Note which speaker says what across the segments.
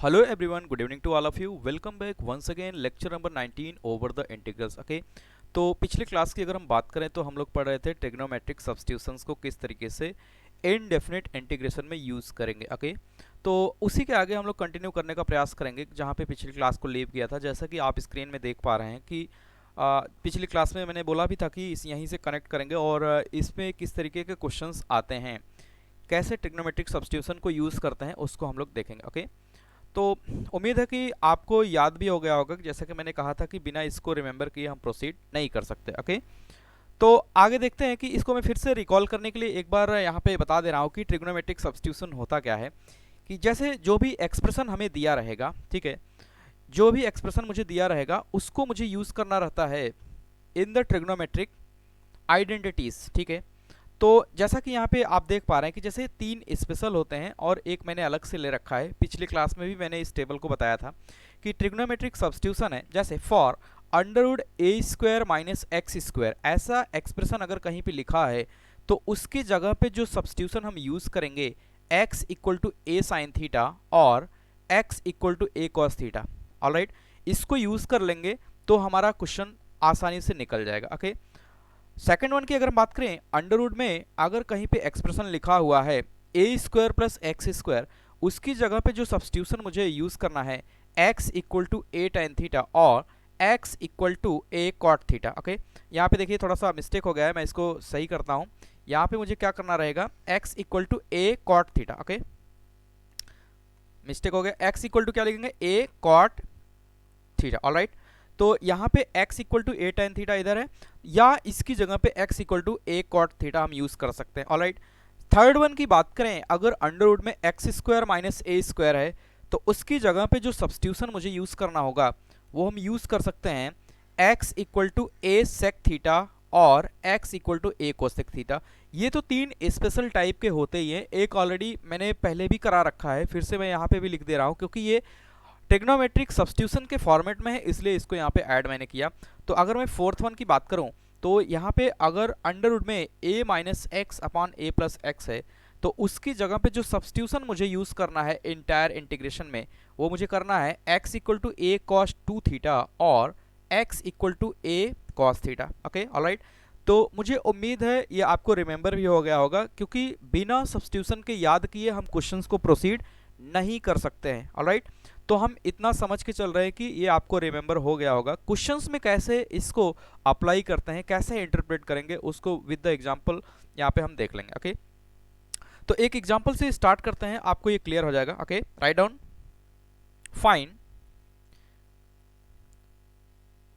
Speaker 1: Hello everyone, good evening to all of you. Welcome back once again lecture number 19 over the integrals. Okay, तो पिछले class की अगर हम बात करें तो हम लोग पढ़ रहे थे ट्रिग्नोमेट्रिक सब्स्टिट्यूशंस को किस तरीके से इनडेफिनिट इंटीग्रेशन में यूज़ करेंगे। ओके, तो उसी के आगे हम लोग कंटिन्यू करने का प्रयास करेंगे जहाँ पे पिछली क्लास को लीव किया था। जैसा कि आप स्क्रीन में देख पा रहे हैं कि पिछली क्लास में मैंने बोला भी था कि इस यहीं से कनेक्ट करेंगे और इसमें किस तरीके के क्वेश्चंस आते हैं, कैसे ट्रिग्नोमेट्रिक सब्स्टिट्यूशन को यूज़ करते हैं, उसको हम लोग देखेंगे। ओके, तो उम्मीद है कि आपको याद भी हो गया होगा कि जैसा कि मैंने कहा था कि बिना इसको रिमेंबर किए हम प्रोसीड नहीं कर सकते। ओके, तो आगे देखते हैं कि इसको मैं फिर से रिकॉल करने के लिए एक बार यहाँ पे बता दे रहा हूँ कि ट्रिग्नोमेट्रिक सब्स्टिट्यूशन होता क्या है। कि जैसे जो भी एक्सप्रेशन हमें दिया रहेगा, ठीक है, जो भी एक्सप्रेशन मुझे दिया रहेगा उसको मुझे यूज़ करना रहता है इन द ट्रिग्नोमेट्रिक आइडेंटिटीज़। ठीक है, तो जैसा कि यहाँ पे आप देख पा रहे हैं कि जैसे तीन स्पेशल होते हैं और एक मैंने अलग से ले रखा है। पिछली क्लास में भी मैंने इस टेबल को बताया था कि ट्रिग्नोमेट्रिक सब्स्टिट्यूशन है। जैसे for Underwood A square minus x square, ऐसा एक्सप्रेशन अगर कहीं पे लिखा है तो उसकी जगह पे जो सब्स्टिट्यूशन हम यूज़ करेंगे x equal to a sine theta और x equal to a cos theta. Alright, इसको यूज़ कर लेंगे तो हमारा क्वेश्चन आसानी से निकल जाएगा। ओके, सेकेंड वन की अगर हम बात करें, अंडरवुड में अगर कहीं पे एक्सप्रेशन लिखा हुआ है ए स्क्वायर प्लस एक्स स्क्वायर, उसकी जगह पे जो सब्स्टिट्यूशन मुझे यूज़ करना है x equal to a tan theta और x equal to a cot theta. Okay, यहाँ पे देखिए थोड़ा सा मिस्टेक हो गया है, मैं इसको सही करता हूँ। यहाँ पे मुझे क्या करना रहेगा, x equal to a cot theta. Okay, mistake हो गया, x इक्वल टू क्या लिखेंगे, ए कॉट थीटा। ऑलराइट, तो यहाँ पे x equal to a tan theta इधर है, या इसकी जगह पे x equal to a cot theta हम यूज़ कर सकते हैं। ऑलराइट, थर्ड वन की बात करें, अगर अंडरवुड में x square minus a square है तो उसकी जगह पे जो सब्स्टिट्यूशन मुझे यूज़ करना होगा वो हम यूज़ कर सकते हैं x equal to a sec theta और x equal to a cosec theta. ये तो तीन स्पेशल टाइप के होते ही हैं। एक ऑलरेडी मैंने पहले भी करा रखा है, फिर से मैं यहाँ पे भी लिख दे रहा हूँ क्योंकि ये ट्रिग्नोमेट्रिक सब्स्टिट्यूशन के फॉर्मेट में है, इसलिए इसको यहाँ पे ऐड मैंने किया। तो अगर मैं फोर्थ वन की बात करूँ तो यहाँ पे अगर अंडरवुड में a minus x upon A plus x है तो उसकी जगह पे जो सब्स्टिट्यूशन मुझे यूज़ करना है इंटायर इंटीग्रेशन में, वो मुझे करना है x equal to a cos two theta और x equal to a cos theta. Okay, alright, तो मुझे उम्मीद है ये आपको रिमेंबर भी हो गया होगा क्योंकि बिना सब्स्टिट्यूशन के याद किए हम क्वेश्चंस को प्रोसीड नहीं कर सकते हैं। ऑलराइट, तो हम इतना समझ के चल रहे हैं कि ये आपको रिमेंबर हो गया होगा। क्वेश्चंस में कैसे इसको अप्लाई करते हैं, कैसे इंटरप्रेट करेंगे, उसको विद द एग्जांपल यहाँ पे हम देख लेंगे। ओके, तो एक एग्जांपल से स्टार्ट करते हैं, आपको ये क्लियर हो जाएगा। Okay, right down,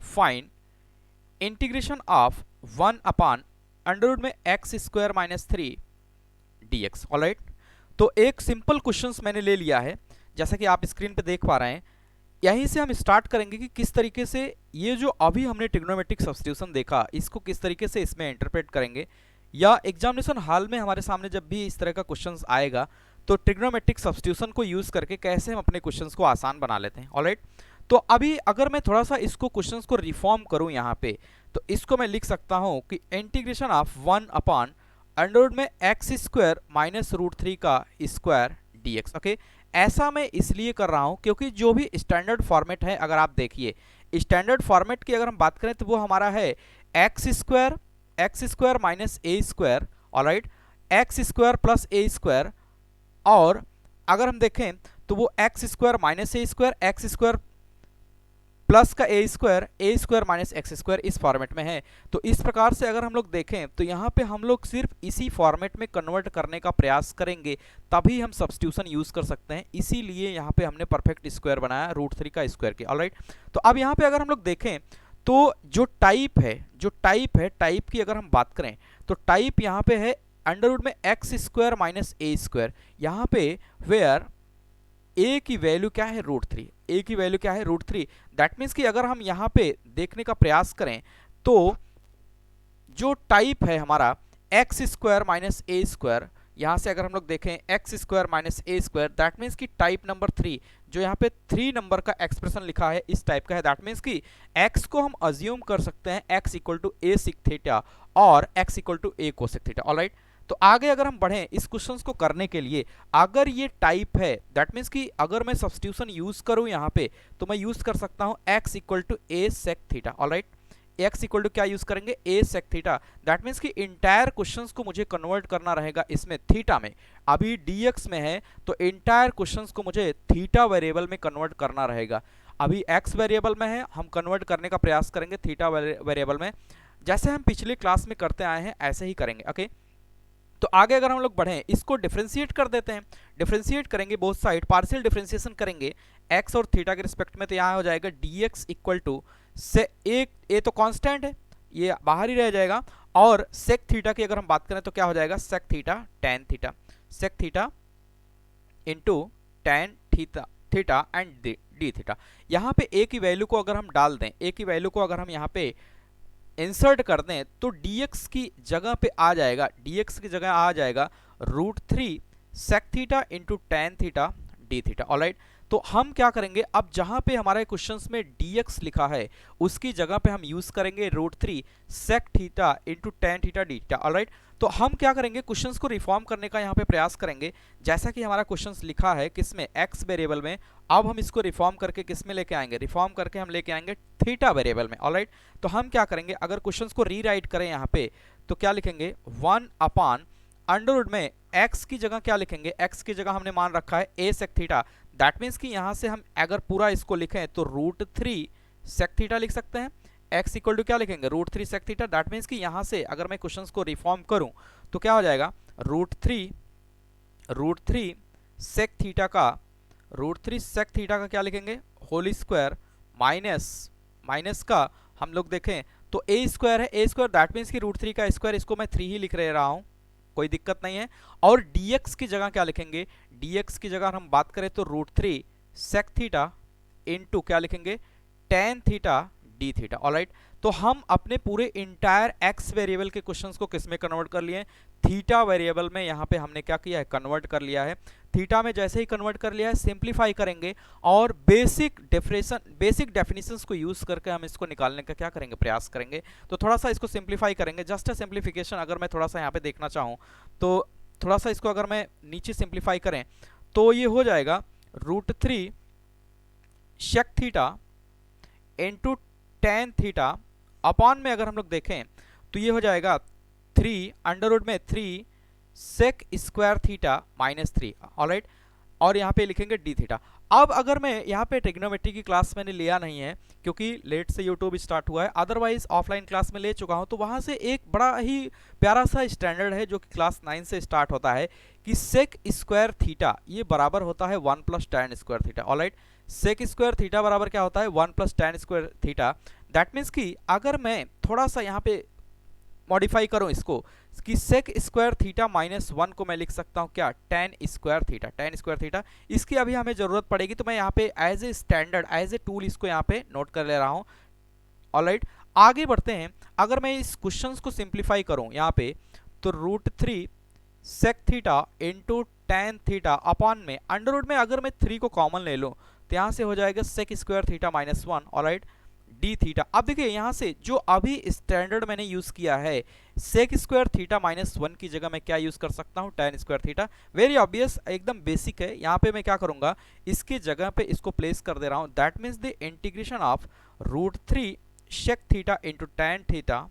Speaker 1: find integration of one upon under root में x square minus three d x. Alright, तो एक सिंपल क्वेश्चन मैंने ले लिया है जैसा कि आप स्क्रीन पे देख पा रहे हैं। यहीं से हम स्टार्ट करेंगे कि किस तरीके से ये जो अभी हमने ट्रिग्नोमेट्रिक सब्स्टिट्यूशन देखा इसको किस तरीके से इसमें इंटरप्रेट करेंगे, या एग्जामिनेशन हॉल में हमारे सामने जब भी इस तरह का क्वेश्चन आएगा तो ट्रिग्नोमेट्रिक सब्स्टिट्यूशन को यूज़ करके कैसे हम अपने क्वेश्चन को आसान बना लेते हैं। ऑलराइट, तो अभी अगर मैं थोड़ा सा इसको क्वेश्चन को रिफॉर्म करूँ यहाँ पे, तो इसको मैं लिख सकता हूँ कि integration of one upon under root में x square minus root three का स्क्वायर डी एक्स। ओके, ऐसा मैं इसलिए कर रहा हूं क्योंकि जो भी स्टैंडर्ड फॉर्मेट है, अगर आप देखिए स्टैंडर्ड फॉर्मेट की अगर हम बात करें तो वो हमारा है x square minus a square, alright, x square plus a square, और अगर हम देखें तो वो x square minus a square, x square plus का a square minus x square, इस फॉर्मेट में है। तो इस प्रकार से अगर हम लोग देखें तो यहाँ पे हम लोग सिर्फ इसी फॉर्मेट में कन्वर्ट करने का प्रयास करेंगे, तभी हम सब्स्टिट्यूशन यूज़ कर सकते हैं। इसीलिए यहाँ पे हमने परफेक्ट स्क्वायर बनाया रूट थ्री का स्क्वायर के। ऑलराइट, तो अब यहाँ पे अगर हम लोग देखें तो जो टाइप है टाइप की अगर हम बात करें तो टाइप यहाँ पे है अंडरवुड में x square minus a square. यहाँ पे वेयर a की वैल्यू क्या है, रूट थ्री, a की वैल्यू क्या है, रूट थ्री। दैट मीन्स कि अगर हम यहाँ पे देखने का प्रयास करें तो जो टाइप है हमारा x square minus a square, यहाँ से अगर हम लोग देखें x square minus a square, that means कि टाइप नंबर थ्री, जो यहाँ पे थ्री नंबर का एक्सप्रेशन लिखा है इस टाइप का है। दैट मीन्स कि x को हम अज्यूम कर सकते हैं x equal to a sec theta और x equal to a cosec theta. Alright, तो आगे अगर हम बढ़ें इस क्वेश्चंस को करने के लिए, अगर ये टाइप है दैट मीन्स कि अगर मैं सब्स्टिट्यूशन यूज करूं यहाँ पे तो मैं यूज कर सकता हूं x equal to a sec theta. Alright, x equal to क्या यूज करेंगे, a sec theta. That means कि इंटायर क्वेश्चंस को मुझे कन्वर्ट करना रहेगा इसमें थीटा में। अभी dx में है तो इंटायर क्वेश्चंस को मुझे थीटा वेरिएबल में कन्वर्ट करना रहेगा। अभी x वेरिएबल में है, हम कन्वर्ट करने का प्रयास करेंगे थीटा वेरिएबल में। जैसे हम पिछले क्लास में करते आए हैं ऐसे ही करेंगे। ओके, तो आगे अगर हम लोग बढ़ें इसको डिफरेंशिएट कर देते हैं। डिफरेंशिएट करेंगे बोथ साइड, पार्शियल डिफरेंशिएशन करेंगे x और थीटा के रिस्पेक्ट में, तो यहाँ हो जाएगा dx इक्वल टू से एक ए तो कांस्टेंट है ये बाहर ही रह जाएगा, और सेक थीटा की अगर हम बात करें तो क्या हो जाएगा sec theta tan theta, sec theta into tan theta theta and d theta. यहाँ पे ए की वैल्यू को अगर हम डाल दें, ए की वैल्यू को अगर हम यहाँ पे इंसर्ट कर दें तो dx की जगह पे आ जाएगा, dx की जगह आ जाएगा √3 sec theta into tan theta d theta. Alright, तो हम क्या करेंगे, अब जहां पे हमारे क्वेश्चंस में dx लिखा है उसकी जगह पे हम यूज करेंगे √3 sec theta into tan theta d theta. Alright, तो हम क्या करेंगे, क्वेश्चंस को रिफॉर्म करने का यहाँ पे प्रयास करेंगे। जैसा कि हमारा क्वेश्चंस लिखा है किसमें, x वेरिएबल में, अब हम इसको रिफॉर्म करके किस में लेके आएंगे, रिफॉर्म करके हम लेके आएंगे थीटा वेरिएबल में। ऑलराइट, तो हम क्या करेंगे, अगर क्वेश्चंस को रीराइट करें यहाँ पे तो क्या लिखेंगे, 1 अपान अंडरवुड में x की जगह क्या लिखेंगे, x की जगह हमने मान रखा है a sec theta. That means कि यहाँ से हम अगर पूरा इसको लिखें तो √3 सेक थीटा लिख सकते हैं। x इक्वल टू क्या लिखेंगे, √3 सेक थीटा। दैट मीन्स कि यहाँ से अगर मैं क्वेश्चंस को रिफॉर्म करूं तो क्या हो जाएगा, √3 सेक थीटा का, √3 सेक थीटा का क्या लिखेंगे, होल स्क्वायर माइनस का हम लोग देखें तो a स्क्वायर है, a स्क्वायर दैट मीन्स कि √3 का स्क्वायर, इसको मैं 3 ही लिख रहा हूं, कोई दिक्कत नहीं है। और dx की जगह क्या लिखेंगे, dx की जगह हम बात करें तो √3 सेक थीटा इंटू क्या लिखेंगे, ten theta d theta. Alright, तो हम अपने पूरे इंटायर x वेरिएबल के क्वेश्चंस को किस में कन्वर्ट कर लिए, थीटा वेरिएबल में यहाँ पे हमने क्या किया है, कन्वर्ट कर लिया है। थीटा में जैसे ही कन्वर्ट कर लिया है सिंप्लीफाई करेंगे और बेसिक डेफिनेशंस को यूज करके हम इसको निकालने का क्या करेंगे, प्रयास करेंगे। तो थोड़ा सा इसको सिंप्लीफाई करेंगे, जस्ट अ सिंप्लीफिकेशन। अगर मैं थोड़ा सा यहाँ पे देखना चाहूँ तो थोड़ा सा इसको अगर मैं नीचे सिंप्लीफाई करें तो ये हो जाएगा √3 sec theta into tan theta upon में अगर हम लोग देखें तो ये हो जाएगा 3 अंडरवुड में 3 सेक स्क्वायर थीटा -3। ऑलराइट, और यहाँ पे लिखेंगे डी थीटा। अब अगर मैं यहाँ पे ट्रिग्नोमेट्री की क्लास मैंने लिया नहीं है क्योंकि लेट से यूट्यूब स्टार्ट हुआ है, अदरवाइज ऑफलाइन क्लास में ले चुका हूँ, तो वहाँ से एक बड़ा ही प्यारा सा स्टैंडर्ड है जो कि क्लास 9 से स्टार्ट होता है कि सेक स्क्वायर थीटा ये बराबर होता है 1 + tan square theta. Alright, sec square theta बराबर क्या होता है, 1 + tan square theta. That means कि अगर मैं थोड़ा सा यहाँ पे मॉडिफाई करूं इसको कि सेक स्क्वायर थीटा -1 को मैं लिख सकता हूं क्या, टेन स्क्वायर थीटा। इसकी अभी हमें जरूरत पड़ेगी तो मैं यहाँ पे as a standard as a tool इसको यहाँ पे नोट कर ले रहा हूं। ऑलराइट, आगे बढ़ते हैं। अगर मैं इस क्वेश्चंस को सिंप्लीफाई करूं यहाँ पे तो √3 sec theta into tan theta upon में अंडरवुड में अगर मैं 3 को कॉमन ले लूं तो यहाँ से हो जाएगा sec square theta -1। Alright, d theta. अब देखिए यहाँ से जो अभी स्टैंडर्ड मैंने यूज किया है सेक स्क्वायर थीटा -1 की जगह मैं क्या यूज कर सकता हूँ, ten square theta. Very obvious, एकदम बेसिक है। यहाँ पे मैं क्या करूंगा, इसकी जगह पे इसको प्लेस कर दे रहा हूँ। That means the integration of √3 sec theta into tan theta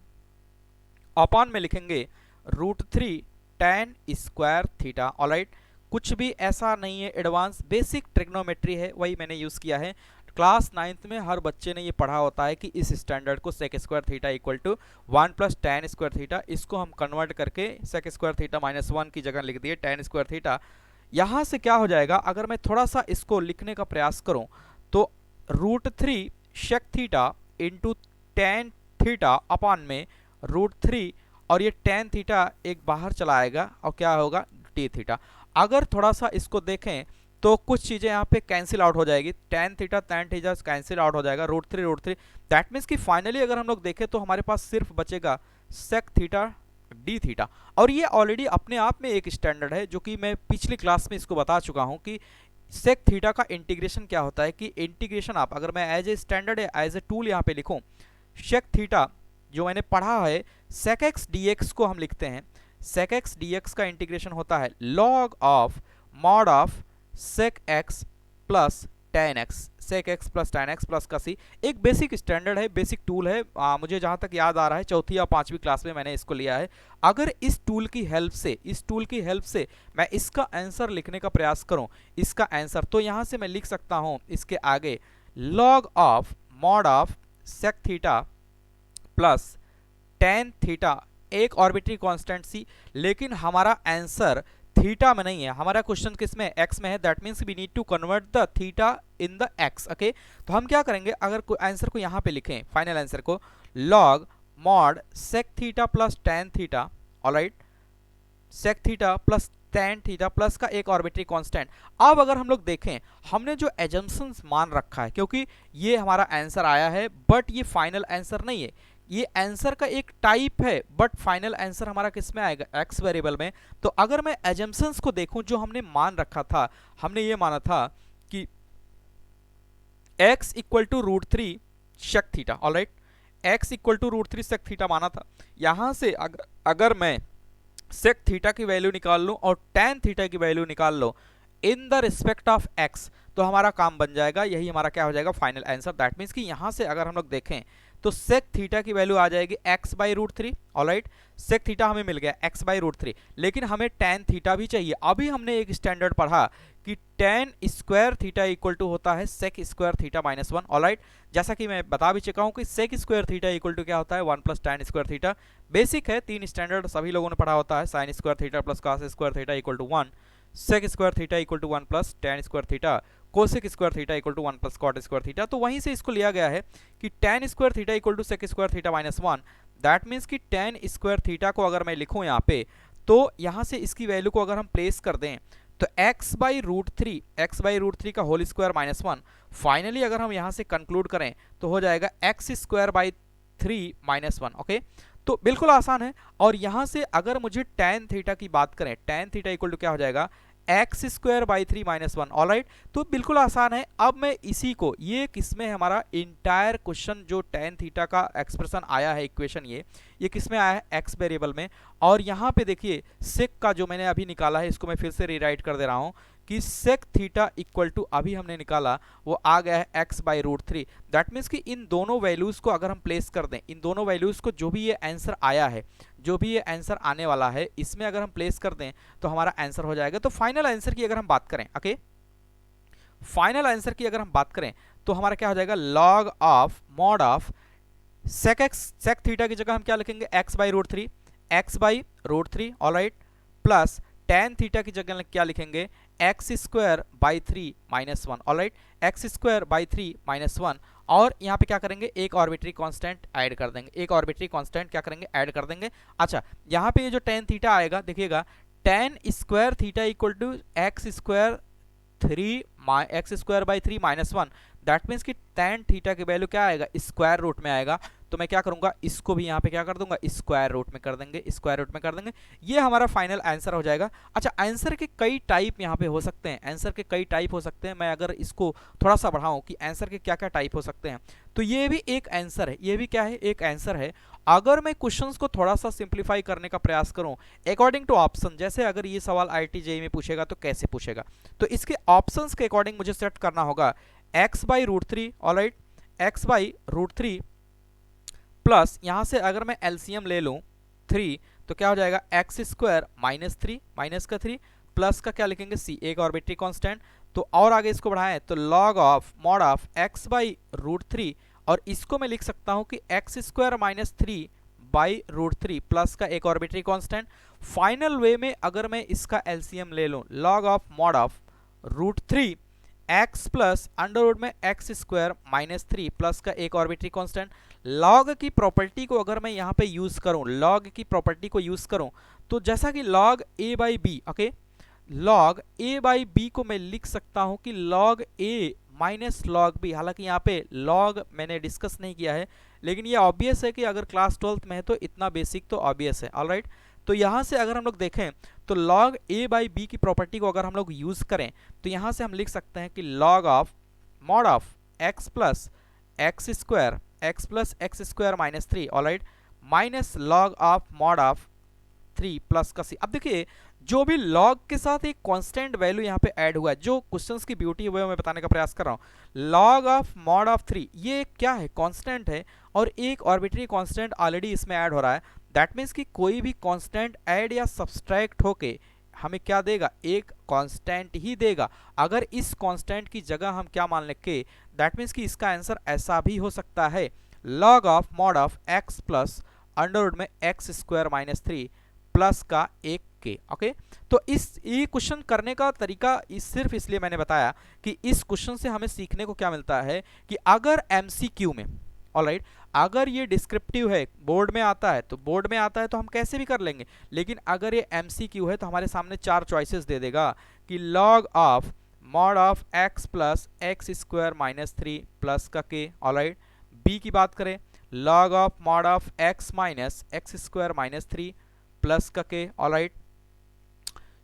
Speaker 1: upon में लिखेंगे √3 टेन स्क्वायर थीटा। ऑलराइट, कुछ भी ऐसा नहीं है एडवांस, बेसिक ट्रिग्नोमेट्री है, वही मैंने यूज किया है। क्लास 9th में हर बच्चे ने ये पढ़ा होता है कि इस स्टैंडर्ड को sec square theta equal to 1 + tan square theta, इसको हम कन्वर्ट करके सेक स्क्वायर थीटा -1 की जगह लिख दिए tan स्क्वायर थीटा। यहाँ से क्या हो जाएगा, अगर मैं थोड़ा सा इसको लिखने का प्रयास करूँ तो √3 sec theta into tan theta upon में √3 और ये टेन थीटा एक बाहर चला आएगा और क्या होगा, डी थीटा। अगर थोड़ा सा इसको देखें तो कुछ चीजें यहाँ पे कैंसिल आउट हो जाएगी, टेन थीटा कैंसिल आउट हो जाएगा, √3 दैट मीन्स कि फाइनली अगर हम लोग देखें तो हमारे पास सिर्फ बचेगा सेक थीटा डी थीटा। और ये ऑलरेडी अपने आप में एक स्टैंडर्ड है जो कि मैं पिछली क्लास में इसको बता चुका हूँ कि सेक थीटा का इंटीग्रेशन क्या होता है, कि इंटीग्रेशन आप अगर मैं as a standard as a tool यहाँ पे लिखूँ, सेक थीटा जो मैंने पढ़ा है सेक एक्स डी एक्स को हम लिखते हैं sec x dx का इंटीग्रेशन होता है log of mod of sec x plus tan x, sec x plus tan x plus का c। एक बेसिक स्टैंडर्ड है, बेसिक टूल है, मुझे जहां तक याद आ रहा है चौथी या पांचवी क्लास में मैंने इसको लिया है। अगर इस टूल की हेल्प से मैं इसका आंसर लिखने का प्रयास करूं, इसका आंसर, तो यहां से मैं लिख सकता हूं इसके आगे log of mod of sec theta plus tan theta, एक आर्बिट्री कांस्टेंट सी, लेकिन हमारा आंसर थीटा में नहीं है, हमारा क्वेश्चन किस में, एक्स में है। That means we need to convert the theta in the X. Okay, तो हम क्या करेंगे, अगर आंसर को यहां पे लिखें, फाइनल आंसर को log mod sec theta plus tan theta, alright, sec theta plus tan theta plus का एक आर्बिट्री कांस्टेंट। अब अगर हम लोग देखें, हमने जो एजम्पशंस मान रखा है, क्योंकि ये हमारा आंसर आया है बट ये फाइनल आंसर नहीं है, ये आंसर का एक टाइप है, बट फाइनल आंसर हमारा किस में आएगा, एक्स वेरिएबल में। तो अगर मैं एजम्पशंस को देखूं, जो हमने मान रखा था, हमने ये माना था कि x equal to √3 sec theta, alright, x equal to √3 sec theta माना था। यहां से अगर मैं sec थीटा की वैल्यू निकाल लूं और tan थीटा की वैल्यू निकाल लो in the respect of x, तो हमारा काम बन जाएगा, यही हमारा क्या हो जाएगा, फाइनल आंसर। दैट मीन्स कि यहां से अगर हम लोग देखें तो sec थीटा की वैल्यू आ जाएगी x by √3, alright, sec theta हमें मिल गया x बाई √3, लेकिन हमें tan थीटा भी चाहिए। अभी हमने एक स्टैंडर्ड पढ़ा कि tan square theta equal to होता है sec square theta minus 1, alright, जैसा कि मैं बता भी चुका हूं कि sec square theta equal to क्या होता है, 1 plus tan square theta. Basic है, 3 स्टैंडर्ड सभी लोगों ने पढ़ा होता है, sin square theta plus cos square theta equal to 1, sec square theta equal to 1 plus tan square theta, cosec square theta equal to 1 plus cot square theta. तो वहीं से इसको लिया गया है कि tan square theta equal to sec square theta minus 1। That means कि tan square theta को अगर मैं लिखूं यहाँ पे, तो यहाँ से इसकी वैल्यू को अगर हम प्लेस कर दें तो x बाई √3 का होल स्क्वायर माइनस 1। फाइनली अगर हम यहाँ से कंक्लूड करें तो हो जाएगा x square by 3 minus 1। Okay, तो बिल्कुल आसान है। और यहाँ से अगर मुझे tan थीटा की बात करें, tan थीटा इक्वल टू क्या हो जाएगा, x square by 3 minus 1, alright, तो बिल्कुल आसान है। अब मैं इसी को, ये किसमें हमारा इंटायर क्वेश्चन जो tan थीटा का एक्सप्रेशन आया है, इक्वेशन, ये किसमें आया है, एक्स वेरिएबल में। और यहाँ पे देखिए सेक का जो मैंने अभी निकाला है, इसको मैं फिर से रीराइट कर दे रहा हूँ कि सेक थीटा इक्वल टू अभी हमने निकाला वो आ गया है x बाई √3। दैट मीन्स कि इन दोनों वैल्यूज को अगर हम प्लेस कर दें, इन दोनों वैल्यूज को, जो भी ये आंसर आया है, जो भी ये आंसर आने वाला है, इसमें अगर हम प्लेस कर दें तो हमारा आंसर हो जाएगा। तो फाइनल आंसर की अगर हम बात करें, ओके, फाइनल आंसर की अगर हम बात करें तो हमारा क्या हो जाएगा, log of mod of sec theta की जगह हम क्या लिखेंगे, x by √3, alright, plus tan theta की जगह क्या लिखेंगे, x square by 3 minus 1, alright, x square by 3 minus 1। और यहाँ पे क्या करेंगे, एक आर्बिट्री कांस्टेंट ऐड कर देंगे, एक आर्बिट्री कांस्टेंट क्या करेंगे, ऐड कर देंगे। अच्छा, यहाँ पे ये जो tan थीटा आएगा, देखिएगा tan square theta equal to x square by 3 minus 1। That means कि tan थीटा की वैल्यू क्या आएगा, स्क्वायर रूट में आएगा। तो मैं क्या करूंगा, इसको भी यहाँ पे क्या कर दूंगा, स्क्वायर रूट में कर देंगे, ये हमारा फाइनल आंसर हो जाएगा। अच्छा, आंसर के कई टाइप यहाँ पे हो सकते हैं, मैं अगर इसको थोड़ा सा बढ़ाऊं कि आंसर के क्या क्या टाइप हो सकते हैं, तो ये भी एक आंसर है, ये भी क्या है, एक आंसर है। अगर मैं क्वेश्चंस को थोड़ा सा सिंप्लीफाई करने का प्रयास करूं अकॉर्डिंग टू ऑप्शन, जैसे अगर ये सवाल IIT JEE में पूछेगा तो कैसे पूछेगा, तो इसके ऑप्शंस के अकॉर्डिंग मुझे सेट करना होगा x by √3, alright, x by √3 plus यहाँ से अगर मैं एलसीएम ले लूँ 3, तो क्या हो जाएगा, एक्स स्क्वायर माइनस 3 माइनस का 3 प्लस का क्या लिखेंगे, c, एक आर्बिट्री कांस्टेंट। तो और आगे इसको बढ़ाएं तो log of mod of x by √3, और इसको मैं लिख सकता हूँ कि x square minus 3 by √3 plus का एक आर्बिट्री कांस्टेंट। फाइनल वे में अगर मैं इसका एलसीएम ले लूँ, log of mod of √3 x plus under root में एक्स स्क्वायर माइनस 3 प्लस का एक आर्बिट्री कांस्टेंट। लॉग की प्रॉपर्टी को अगर मैं यहाँ पे यूज करूँ, लॉग की प्रॉपर्टी को यूज करूँ, तो जैसा कि log a by b, okay, log a by b को मैं लिख सकता हूँ कि log a minus log b. हालांकि यहाँ पे लॉग मैंने डिस्कस नहीं किया है, लेकिन ये ऑब्वियस है कि अगर क्लास 12th में है तो इतना बेसिक तो ऑब्वियस है, ऑलराइट। तो यहाँ से अगर हम लोग देखें तो लॉग a बाई बी की प्रॉपर्टी को अगर हम लोग यूज करें तो यहाँ से हम लिख सकते हैं कि log of mod of x plus x square minus 3, alright, minus log of mod of 3 plus का c। अब देखिए जो भी log के साथ एक कांस्टेंट वैल्यू यहाँ पे ऐड हुआ है, जो क्वेश्चंस की ब्यूटी है वो मैं बताने का प्रयास कर रहा हूँ। log ऑफ मॉड ऑफ 3 ये क्या है, कांस्टेंट है और एक आर्बिट्री कांस्टेंट ऑलरेडी इसमें ऐड हो रहा है। दैट मीन्स कि कोई भी कांस्टेंट ऐड या सब्सट्रैक्ट होके हमें क्या देगा, एक कांस्टेंट ही देगा। अगर इस कांस्टेंट की जगह हम क्या मान लें के, दैट मीन्स कि इसका आंसर ऐसा भी हो सकता है log of mod of x plus under root में एक्स स्क्वायर माइनस 3 प्लस का एक के। ओके, तो इस ये क्वेश्चन करने का तरीका सिर्फ इसलिए मैंने बताया कि इस क्वेश्चन से हमें सीखने को क्या मिलता है कि अगर एमसीक्यू में, ऑलराइट, अगर ये डिस्क्रिप्टिव है, बोर्ड में आता है तो हम कैसे भी कर लेंगे, लेकिन अगर ये एमसीक्यू है तो हमारे सामने 4 चॉइसेस दे देगा कि log of mod of x plus x square minus 3 plus का के। ऑलराइट, बी की बात करें log of mod of x minus x square minus 3 plus का के। ऑलराइट,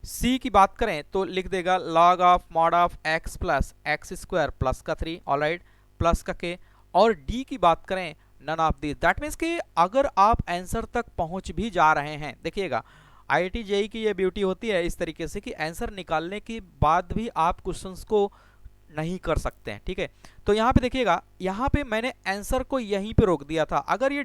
Speaker 1: सी की बात करें तो लिख देगा log of mod of x plus x square plus का 3, ऑलराइट, प्लस का के। और डी की बात करें none of this. That means कि अगर आप आंसर तक पहुंच भी जा रहे हैं, देखिएगा आईआईटी जेईई की ये ब्यूटी होती है इस तरीके से कि आंसर निकालने के बाद भी आप क्वेश्चंस को नहीं कर सकते हैं, ठीक है। तो यहाँ पे देखिएगा, यहाँ पे मैंने आंसर को यहीं पे रोक दिया था। अगर ये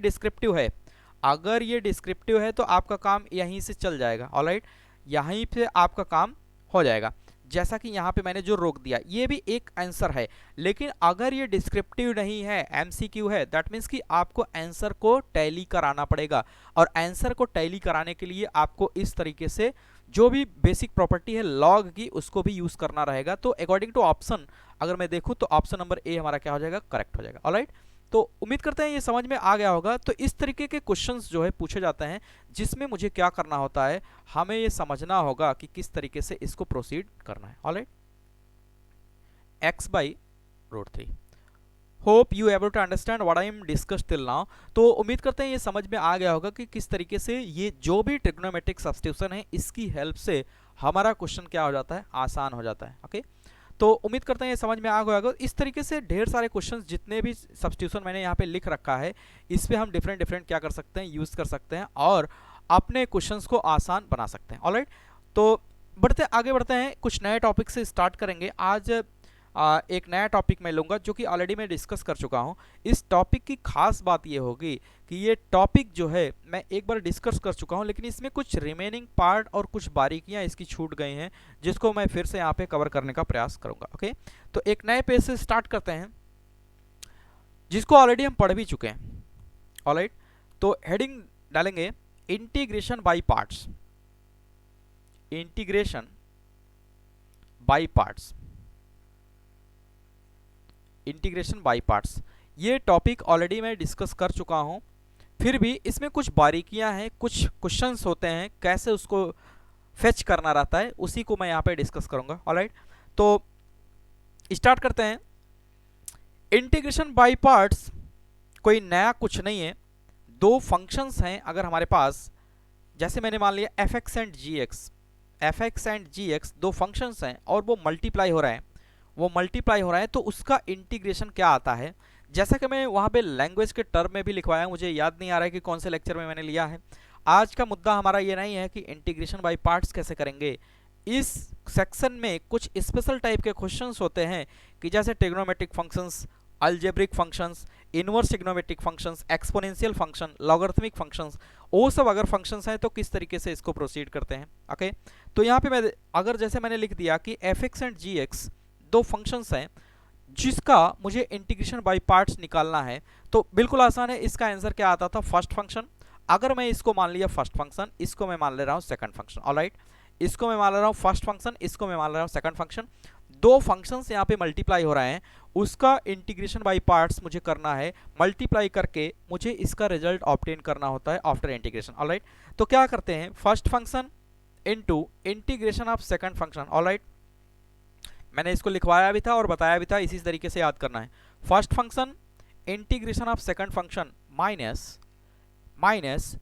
Speaker 1: डिस्क्रिप्टिव है तो आपका काम यहीं से चल जाएगा, ऑलराइट, यहीं पे आपका काम हो जाएगा। जैसा कि यहाँ पे मैंने जो रोक दिया, ये भी एक आंसर है। लेकिन अगर ये डिस्क्रिप्टिव नहीं है, एमसीक्यू है, दैट मीन्स कि आपको आंसर को टैली कराना पड़ेगा। और आंसर को टैली कराने के लिए आपको इस तरीके से जो भी बेसिक प्रॉपर्टी है लॉग की, उसको भी यूज करना रहेगा। तो अकॉर्डिंग टू ऑप्शन अगर मैं देखूं तो ऑप्शन नंबर ए हमारा क्या हो जाएगा, करेक्ट हो जाएगा। ऑलराइट, तो उम्मीद करते हैं ये समझ में आ गया होगा। तो इस तरीके के क्वेश्चंस जो है पूछे जाते हैं, जिसमें मुझे क्या करना होता है, हमें ये समझना होगा कि किस तरीके से इसको प्रोसीड करना है। Alright, x by root 3। Hope you able to understand what I am discuss till now. तो उम्मीद करते हैं ये समझ में आ गया होगा कि किस तरीके से ये जो भी ट्रिग्नोमेट्रिक सब्स्टिट्यूशन है, इसकी हेल्प से हमारा क्वेश्चन क्या हो जाता है, आसान हो जाता है। ओके, तो उम्मीद करते हैं ये समझ में आ गया होगा। इस तरीके से ढेर सारे क्वेश्चंस, जितने भी सब्स्टिट्यूशन मैंने यहाँ पे लिख रखा है, इस पे हम डिफरेंट क्या कर सकते हैं, यूज़ कर सकते हैं और अपने क्वेश्चंस को आसान बना सकते हैं। ऑलराइट, तो आगे बढ़ते हैं, कुछ नए टॉपिक से स्टार्ट करेंगे। आज एक नया टॉपिक मैं लूँगा जो कि ऑलरेडी मैं डिस्कस कर चुका हूँ। इस टॉपिक की खास बात ये होगी कि ये टॉपिक जो है मैं एक बार डिस्कस कर चुका हूँ, लेकिन इसमें कुछ रिमेनिंग पार्ट और कुछ बारीकियाँ इसकी छूट गई हैं, जिसको मैं फिर से यहाँ पे कवर करने का प्रयास करूँगा। ओके, तो एक नए पेज से स्टार्ट करते हैं, जिसको ऑलरेडी हम पढ़ भी चुके हैं। ऑलराइट, तो हेडिंग डालेंगे integration by parts. Integration by parts, integration by parts, ये टॉपिक ऑलरेडी मैं डिस्कस कर चुका हूँ। फिर भी इसमें कुछ बारीकियां हैं, कुछ क्वेश्चंस होते हैं, कैसे उसको फेच करना रहता है, उसी को मैं यहाँ पे डिस्कस करूँगा। ऑलराइट, तो स्टार्ट करते हैं। इंटीग्रेशन बाई पार्ट्स कोई नया कुछ नहीं है। दो फंक्शंस हैं अगर हमारे पास, जैसे मैंने मान लिया f x and g x दो फंक्शंस हैं और वो मल्टीप्लाई हो रहे हैं, तो उसका इंटीग्रेशन क्या आता है। जैसा कि मैं वहाँ पे लैंग्वेज के टर्म में भी लिखवाया, मुझे याद नहीं आ रहा है कि कौन से लेक्चर में मैंने लिया है। आज का मुद्दा हमारा ये नहीं है कि इंटीग्रेशन बाय पार्ट्स कैसे करेंगे। इस सेक्शन में कुछ स्पेशल टाइप के क्वेश्चंस होते हैं कि जैसे trigonometric functions, algebraic functions, inverse trigonometric functions, exponential function, logarithmic functions, वो सब अगर फंक्शंस हैं तो किस तरीके से इसको प्रोसीड करते हैं। ओके, तो यहाँ पे मैं अगर जैसे मैंने लिख दिया कि f x and g x दो फंक्शंस हैं जिसका मुझे इंटीग्रेशन बाय पार्ट्स निकालना है, तो बिल्कुल आसान है। इसका आंसर क्या आता था, फर्स्ट फंक्शन। अगर मैं इसको मान लिया फर्स्ट फंक्शन, इसको मैं मान ले रहा हूँ सेकंड फंक्शन। ऑलराइट, इसको मैं मान ले रहा हूँ फर्स्ट फंक्शन, इसको मैं मान ले रहा हूँ सेकंड फंक्शन। दो फंक्शंस यहाँ पे मल्टीप्लाई हो रहे हैं, उसका इंटीग्रेशन बाय पार्ट्स मुझे करना है। मल्टीप्लाई करके मुझे इसका रिजल्ट ऑब्टेन करना होता है आफ्टर इंटीग्रेशन। ऑलराइट, तो क्या करते हैं, first function into integration of second function. Alright, मैंने इसको लिखवाया भी था और बताया भी था, इसी तरीके से याद करना है। First function integration of second function minus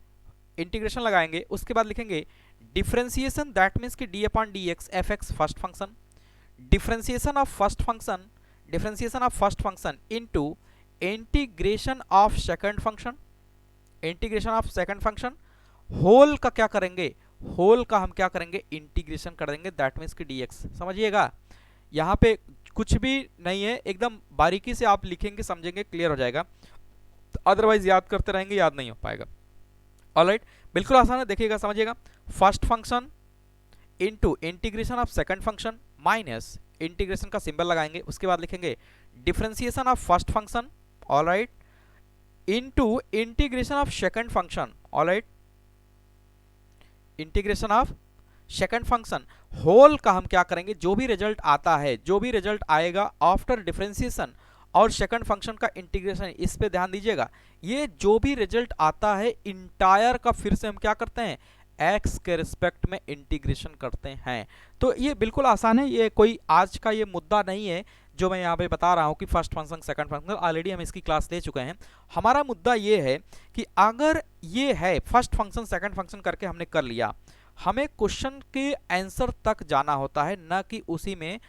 Speaker 1: integration लगाएंगे, उसके बाद लिखेंगे डिफरेंशिएशन, दैट मीन्स कि d upon d x f x first function, differentiation of first function into integration of second function whole का क्या करेंगे, होल का हम क्या करेंगे, इंटीग्रेशन कर देंगे, दैट मीन्स कि dx। समझिएगा, यहाँ पे कुछ भी नहीं है, एकदम बारीकी से आप लिखेंगे समझेंगे क्लियर हो जाएगा, अदरवाइज याद करते रहेंगे याद नहीं हो पाएगा। ऑलराइट, बिल्कुल आसान है, देखिएगा समझिएगा। First function into integration of second function minus integration का सिंबल लगाएंगे, उसके बाद लिखेंगे differentiation of first function, alright, into integration of second function, alright, integration of second function. Whole का हम क्या करेंगे, जो भी रिजल्ट आता है, जो भी रिजल्ट आएगा आफ्टर डिफरेंशिएशन और सेकंड फंक्शन का इंटीग्रेशन, इस पे ध्यान दीजिएगा। ये जो भी रिजल्ट आता है इंटायर का फिर से हम क्या करते हैं, x के रिस्पेक्ट में इंटीग्रेशन करते हैं। तो ये बिल्कुल आसान है, ये कोई आज का ये मुद्दा नहीं है जो मैं यहाँ पे बता रहा हूँ कि first function second function, already हम इसकी क्लास ले चुके हैं। हमारा मुद्दा ये है कि अगर ये है फर्स्ट फंक्शन सेकंड फंक्शन करके हमने कर लिया, हमें क्वेश्चन के आंसर तक जाना होता है, ना कि उसी में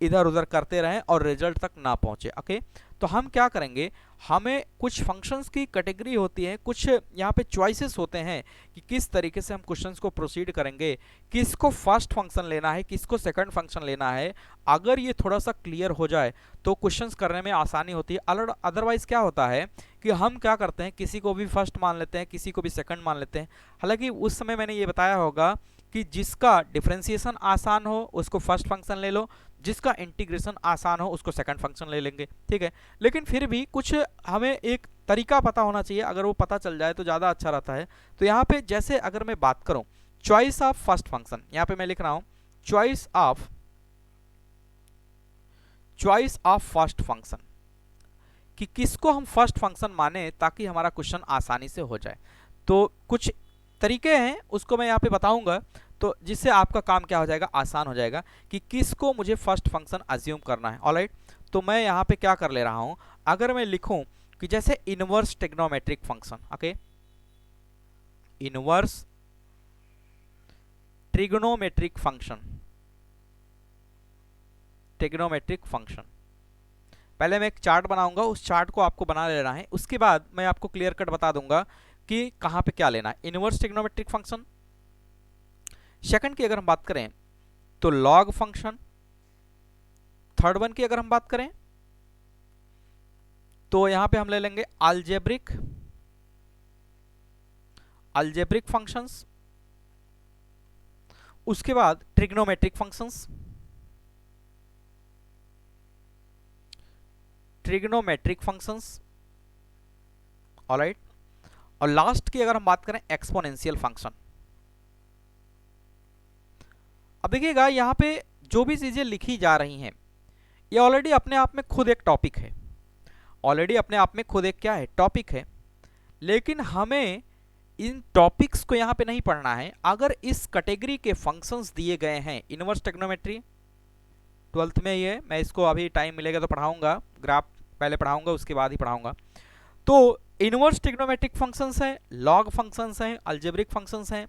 Speaker 1: इधर उधर करते रहें और रिजल्ट तक ना पहुंचे। ओके, तो हम क्या करेंगे, हमें कुछ फंक्शंस की कैटेगरी होती है, कुछ यहाँ पे चॉइसेस होते हैं कि किस तरीके से हम क्वेश्चंस को प्रोसीड करेंगे, किसको फर्स्ट फंक्शन लेना है, किसको सेकंड फंक्शन लेना है। अगर ये थोड़ा सा क्लियर हो जाए तो क्वेश्चंस करने में आसानी होती है। अदरवाइज क्या होता है कि हम क्या करते हैं, किसी को भी फर्स्ट मान लेते हैं, किसी को भी सेकंड मान लेते हैं। हालांकि उस समय मैंने ये बताया होगा कि जिसका डिफरेंशिएशन आसान हो उसको फर्स्ट फंक्शन ले लो, जिसका इंटीग्रेशन आसान हो उसको सेकंड फंक्शन ले लेंगे, ठीक है। लेकिन फिर भी कुछ हमें एक तरीका पता होना चाहिए, अगर वो पता चल जाए तो ज़्यादा अच्छा रहता है। तो यहाँ पे जैसे अगर मैं बात करूँ चॉइस ऑफ फर्स्ट फंक्शन, यहाँ पे मैं लिख रहा हूँ चॉइस ऑफ फर्स्ट फंक्शन, कि किसको हम फर्स्ट फंक्शन माने ताकि हमारा क्वेश्चन आसानी से हो जाए। तो कुछ तरीके हैं उसको मैं यहाँ पे बताऊंगा, तो जिससे आपका काम क्या हो जाएगा, आसान हो जाएगा कि किसको मुझे फर्स्ट फंक्शन अज्यूम करना है। ऑलराइट, तो मैं यहाँ पे क्या कर ले रहा हूँ, अगर मैं लिखूं कि जैसे inverse trigonometric function, okay, inverse trigonometric function, पहले मैं एक चार्ट बनाऊंगा, उस चार्ट को आपको बना लेना है, उसके बाद मैं आपको क्लियर कट बता दूंगा कि कहां पे क्या लेना है। इनवर्स ट्रिग्नोमेट्रिक फंक्शन, सेकंड की अगर हम बात करें तो लॉग फंक्शन, थर्ड वन की अगर हम बात करें तो यहां पे हम ले लेंगे अलजेब्रिक फंक्शंस, उसके बाद ट्रिग्नोमेट्रिक फंक्शंस, ऑलराइट, और लास्ट की अगर हम बात करें एक्सपोनेंशियल फंक्शन। अब देखिएगा यहां पे जो भी चीजें लिखी जा रही हैं ये ऑलरेडी अपने आप में खुद एक टॉपिक है, ऑलरेडी अपने आप में खुद एक क्या है, टॉपिक है। लेकिन हमें इन टॉपिक्स को यहाँ पे नहीं पढ़ना है। अगर इस कैटेगरी के फंक्शंस दिए गए हैं, इनवर्स ट्रिग्नोमेट्री 12th में ये, मैं इसको अभी टाइम मिलेगा तो पढ़ाऊंगा, ग्राफ पहले पढ़ाऊंगा उसके बाद ही पढ़ाऊंगा। तो इनवर्स ट्रिग्नोमेट्रिक फंक्शंस हैं, लॉग फंक्शंस हैं, अलजेब्रिक फंक्शंस हैं,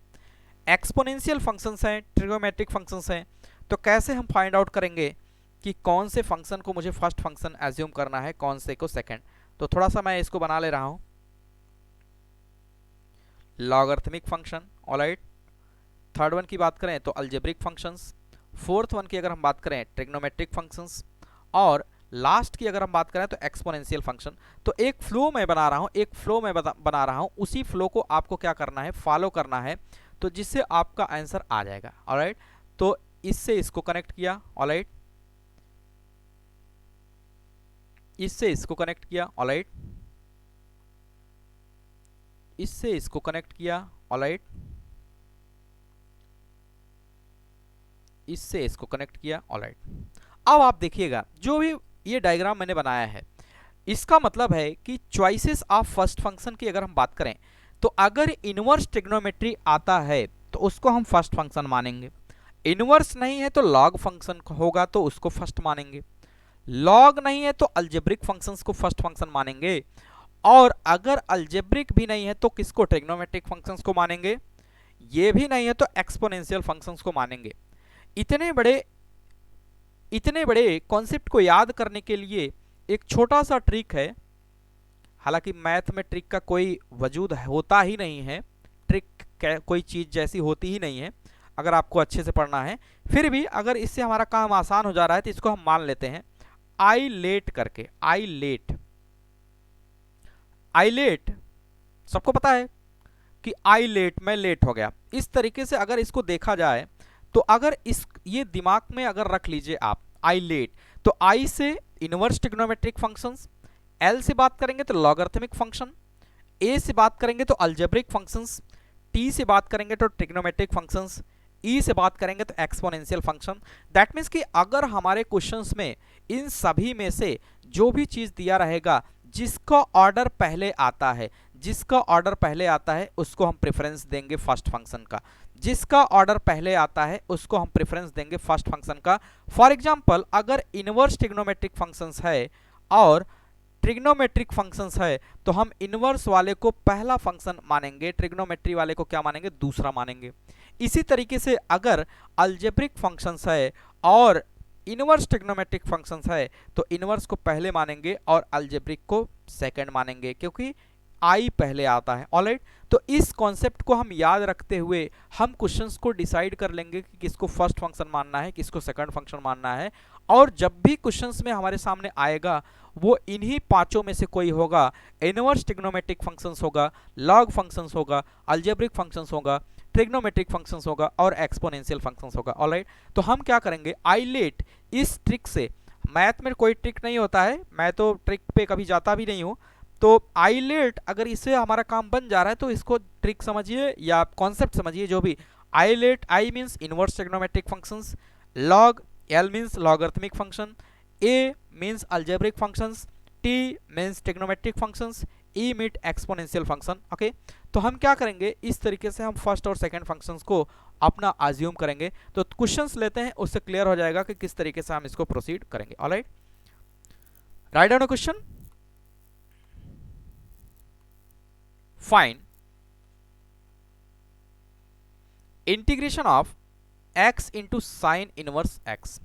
Speaker 1: एक्सपोनेंशियल फंक्शंस हैं, ट्रिग्नोमेट्रिक फंक्शंस हैं। तो कैसे हम फाइंड आउट करेंगे कि कौन से फंक्शन को मुझे फर्स्ट फंक्शन एज्यूम करना है, कौन से को सेकंड। तो थोड़ा सा मैं इसको बना ले रहा हूं, logarithmic function, alright, third one की बात करें तो अलजेब्रिक फंक्शंस, फोर्थ वन की अगर हम बात करें ट्रिग्नोमेट्रिक फंक्शंस, और लास्ट की अगर हम बात करें तो एक्सपोनेंशियल फंक्शन। तो एक फ्लो मैं बना रहा हूं, एक फ्लो मैं बना रहा हूं, उसी फ्लो को आपको क्या करना है, फॉलो करना है, तो जिससे आपका आंसर आ जाएगा। ऑलराइट, तो इससे इसको कनेक्ट किया, ऑलराइट, इससे इसको कनेक्ट किया, ऑलराइट, इससे इसको कनेक्ट किया, ऑलराइट, इससे इसको कनेक्ट किया, ऑलराइट। अब आप देखिएगा जो भी ये डायग्राम मैंने बनाया है, इसका मतलब है कि चॉइसेस ऑफ फर्स्ट फंक्शन की अगर हम बात करें तो अगर इनवर्स ट्रिग्नोमेट्री आता है तो उसको हम फर्स्ट फंक्शन मानेंगे, इनवर्स नहीं है तो लॉग फंक्शन होगा तो उसको फर्स्ट मानेंगे, लॉग नहीं है तो अलजेब्रिक फंक्शंस को फर्स्ट फंक्शन मानेंगे, और अगर अलजेब्रिक भी नहीं है तो किसको, ट्रिग्नोमेट्रिक फंक्शंस को मानेंगे, ये भी नहीं है तो एक्सपोनेंशियल फंक्शंस को मानेंगे। इतने बड़े कॉन्सेप्ट को याद करने के लिए एक छोटा सा ट्रिक है, हालांकि मैथ में ट्रिक का कोई वजूद होता ही नहीं है, ट्रिक कोई चीज़ जैसी होती ही नहीं है अगर आपको अच्छे से पढ़ना है। फिर भी अगर इससे हमारा काम आसान हो जा रहा है तो इसको हम मान लेते हैं आई लेट करके। आई लेट, आई लेट सबको पता है कि आई लेट, मैं लेट हो गया। इस तरीके से अगर इसको देखा जाए तो अगर ये दिमाग में अगर रख लीजिए आप आई लेट, तो आई से इनवर्स ट्रिग्नोमेट्रिक फंक्शंस, एल से बात करेंगे तो लॉगरिथमिक फंक्शन, ए से बात करेंगे तो अलजेब्रिक फंक्शंस, टी से बात करेंगे तो ट्रिग्नोमेट्रिक फंक्शंस, ई से बात करेंगे तो एक्सपोनेंशियल फंक्शन। दैट मीन्स कि अगर हमारे क्वेश्चंस में इन सभी में से जो भी चीज़ दिया रहेगा जिसका ऑर्डर पहले आता है, जिसका ऑर्डर पहले आता है उसको हम प्रेफरेंस देंगे फर्स्ट फंक्शन का, जिसका ऑर्डर पहले आता है उसको हम प्रेफरेंस देंगे फर्स्ट फंक्शन का। फॉर एग्जांपल अगर इनवर्स ट्रिग्नोमेट्रिक फंक्शंस है और ट्रिग्नोमेट्रिक फंक्शंस है तो हम इनवर्स वाले को पहला फंक्शन मानेंगे, ट्रिग्नोमेट्री वाले को क्या मानेंगे, दूसरा मानेंगे। इसी तरीके से अगर अलजेब्रिक फंक्शंस है और इनवर्स ट्रिग्नोमेट्रिक फंक्शंस है तो इनवर्स को पहले मानेंगे और अलजेब्रिक को सेकंड मानेंगे, क्योंकि आई पहले आता है। ऑलराइट, तो इस कॉन्सेप्ट को हम याद रखते हुए हम क्वेश्चंस को डिसाइड कर लेंगे कि किसको फर्स्ट फंक्शन मानना है, किसको सेकंड फंक्शन मानना है। और जब भी क्वेश्चंस में हमारे सामने आएगा वो इन्हीं पांचों में से कोई होगा, इनवर्स ट्रिग्नोमेट्रिक फंक्शंस होगा, लॉग फंक्शंस होगा, अलजेब्रिक फंक्शंस होगा, ट्रिग्नोमेट्रिक फंक्शंस होगा और एक्सपोनेंशियल फंक्शंस होगा। ऑलराइट, तो हम क्या करेंगे, आई लेट इस ट्रिक से, मैथ में कोई ट्रिक नहीं होता है, मैं तो ट्रिक पे कभी जाता भी नहीं हूँ, तो आई लेट अगर इससे हमारा काम बन जा रहा है तो इसको ट्रिक समझिए या कॉन्सेप्ट समझिए जो भी। ILATE, I means inverse trigonometric functions, log, L means logarithmic function, A means algebraic functions, T means trigonometric functions, E meet exponential function. Okay, तो हम क्या करेंगे, इस तरीके से हम फर्स्ट और सेकंड फंक्शंस को अपना अज्यूम करेंगे। तो क्वेश्चंस लेते हैं, उससे क्लियर हो जाएगा कि किस तरीके से हम इसको प्रोसीड करेंगे। Alright, write down a question. Find integration of x into sine inverse x।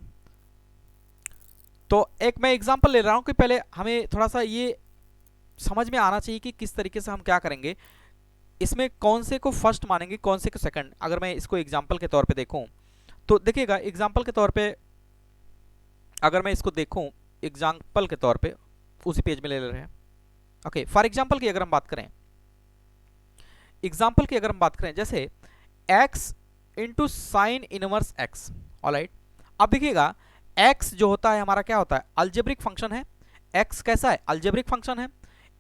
Speaker 1: तो एक मैं एग्जांपल ले रहा हूं कि पहले हमें थोड़ा सा ये समझ में आना चाहिए कि किस तरीके से हम क्या करेंगे, इसमें कौन से को फर्स्ट मानेंगे, कौन से को सेकंड। अगर मैं इसको एग्जांपल के तौर पे देखूं तो देखिएगा, एग्जांपल के तौर पे अगर मैं इसको देखूं, एग्जांपल के तौर पे उसी पेज में ले रहे हैं। ओके, फॉर एग्जांपल की अगर हम बात करें, एग्जांपल की अगर हम बात करें जैसे x into sine inverse x। Alright, अब देखिएगा x जो होता है हमारा क्या होता है, अलजेब्रिक फंक्शन है। x कैसा है, अलजेब्रिक फंक्शन है।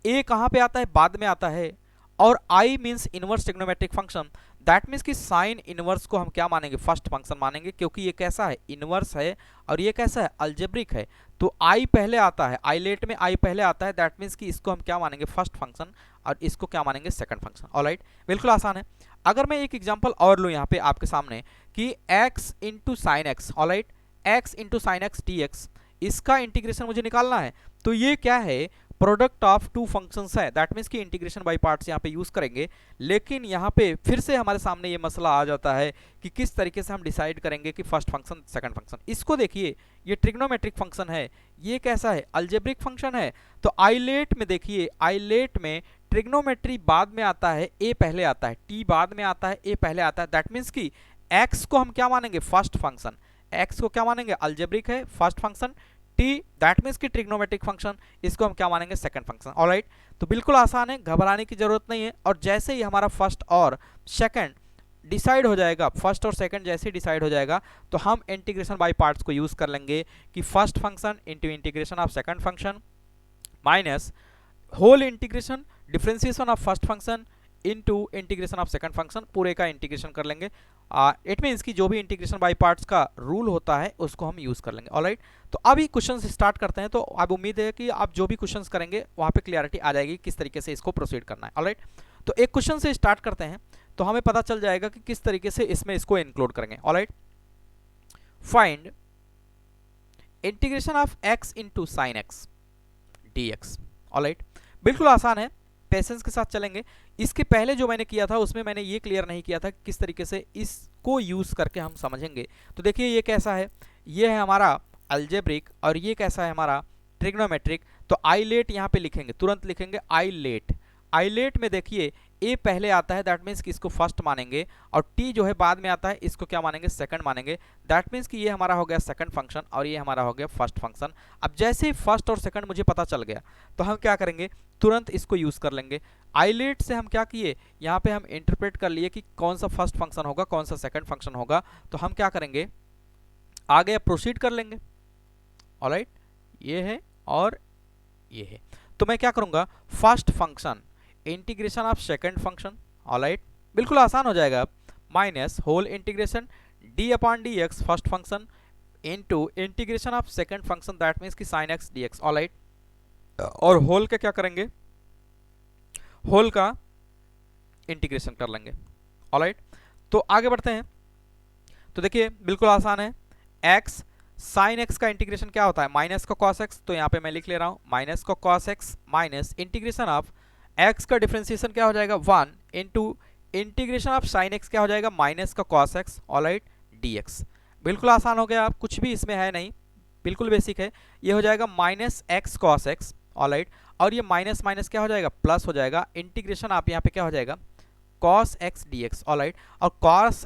Speaker 1: a कहां पे आता है, बाद में आता है। और i means inverse trigonometric function. That means कि साइन इनवर्स को हम क्या मानेंगे, फर्स्ट फंक्शन मानेंगे, क्योंकि ये कैसा है, इनवर्स है और ये कैसा है, अलजेब्रिक है। तो i पहले आता है, आई लेट में i पहले आता है। दैट मीन्स कि इसको हम क्या मानेंगे, फर्स्ट फंक्शन, और इसको क्या मानेंगे, सेकंड फंक्शन। ऑलराइट, बिल्कुल आसान है। अगर मैं एक एग्जांपल और लूं यहाँ पे आपके सामने कि x into sine x. Alright, x into sine x dx, इसका इंटीग्रेशन मुझे निकालना है। तो ये क्या है, प्रोडक्ट ऑफ टू फंक्शंस है। दैट मीन्स कि इंटीग्रेशन बाय पार्ट्स यहाँ पे यूज करेंगे। लेकिन यहाँ पे फिर से हमारे सामने ये मसला आ जाता है कि किस तरीके से हम डिसाइड करेंगे कि फर्स्ट फंक्शन सेकंड फंक्शन। इसको देखिए, ये ट्रिग्नोमेट्रिक फंक्शन है, ये कैसा है, अलजेब्रिक फंक्शन है। तो आई लेट में देखिए, आई लेट में ट्रिग्नोमेट्री बाद में आता है, ए पहले आता है, टी बाद में आता है, ए पहले आता है। दैट मीन्स कि एक्स को हम क्या मानेंगे, फर्स्ट फंक्शन, एक्स को क्या मानेंगे, अलजेब्रिक है, first function. T that means की ट्रिग्नोमेट्रिक फंक्शन, इसको हम क्या मानेंगे, सेकंड फंक्शन। ऑलराइट, तो बिल्कुल आसान है, घबराने की जरूरत नहीं है। और जैसे ही हमारा फर्स्ट और सेकंड डिसाइड हो जाएगा, फर्स्ट और सेकंड जैसे डिसाइड हो जाएगा, तो हम इंटीग्रेशन बाय पार्ट्स को यूज कर लेंगे कि first function into integration of second function minus whole integration differentiation of first function into integration of second function, पूरे का इंटीग्रेशन कर लेंगे। इट मीन्स कि जो भी इंटीग्रेशन बाय पार्ट्स का रूल होता है उसको हम यूज कर लेंगे। ऑलराइट, तो अभी क्वेश्चन स्टार्ट करते हैं। तो अब उम्मीद है कि आप जो भी क्वेश्चंस करेंगे वहाँ पे क्लियरिटी आ जाएगी किस तरीके से इसको प्रोसीड करना है। ऑलराइट, तो एक क्वेश्चन से स्टार्ट करते हैं तो हमें पता चल जाएगा कि किस तरीके से इसमें इसको इंक्लूड करेंगे। Alright, find integration of x into sine x dx। Alright, बिल्कुल आसान है, पेशेंस के साथ चलेंगे। इसके पहले जो मैंने किया था उसमें मैंने ये क्लियर नहीं किया था कि किस तरीके से इसको यूज करके हम समझेंगे। तो देखिए ये कैसा है, ये है हमारा अलजेब्रिक और ये कैसा है हमारा ट्रिग्नोमेट्रिक। तो आई लेट यहाँ पे लिखेंगे, तुरंत लिखेंगे आई लेट। आई लेट में देखिए ए पहले आता है, दैट मीन्स कि इसको फर्स्ट मानेंगे, और टी जो है बाद में आता है, इसको क्या मानेंगे, सेकंड मानेंगे। दैट मीन्स कि ये हमारा हो गया सेकंड फंक्शन और ये हमारा हो गया फर्स्ट फंक्शन। अब जैसे ही फर्स्ट और सेकंड मुझे पता चल गया तो हम क्या करेंगे, तुरंत इसको यूज कर लेंगे। आइलेट से हम क्या किए, यहाँ पे हम इंटरप्रेट कर लिए कि कौन सा फर्स्ट फंक्शन होगा, कौन सा सेकंड फंक्शन होगा। तो हम क्या करेंगे, आगे प्रोसीड कर लेंगे। ऑलराइट, ये है और ये है। तो मैं क्या करूंगा, first function integration of second function, alright, बिल्कुल आसान हो जाएगा, minus whole integration d upon d x first function into integration of second function, that means कि sine x d x, alright. और होल का क्या करेंगे, होल का इंटीग्रेशन कर लेंगे, ऑलराइट। तो आगे बढ़ते हैं। तो देखिए बिल्कुल आसान है, x साइन x का इंटीग्रेशन क्या होता है, माइनस का cos x। तो यहाँ पे मैं लिख ले रहा हूँ माइनस का cos x minus integration of x का डिफरेंशिएशन क्या हो जाएगा 1 into integration of sine x क्या हो जाएगा माइनस का cos x, ऑलराइट, dx। बिल्कुल आसान हो गया, आप कुछ भी इसमें है नहीं, बिल्कुल बेसिक है। ये हो जाएगा minus x cos x, alright, और ये माइनस माइनस क्या हो जाएगा, प्लस हो जाएगा। इंटीग्रेशन आप यहाँ पे क्या हो जाएगा cos x dx, ऑलराइट। और cos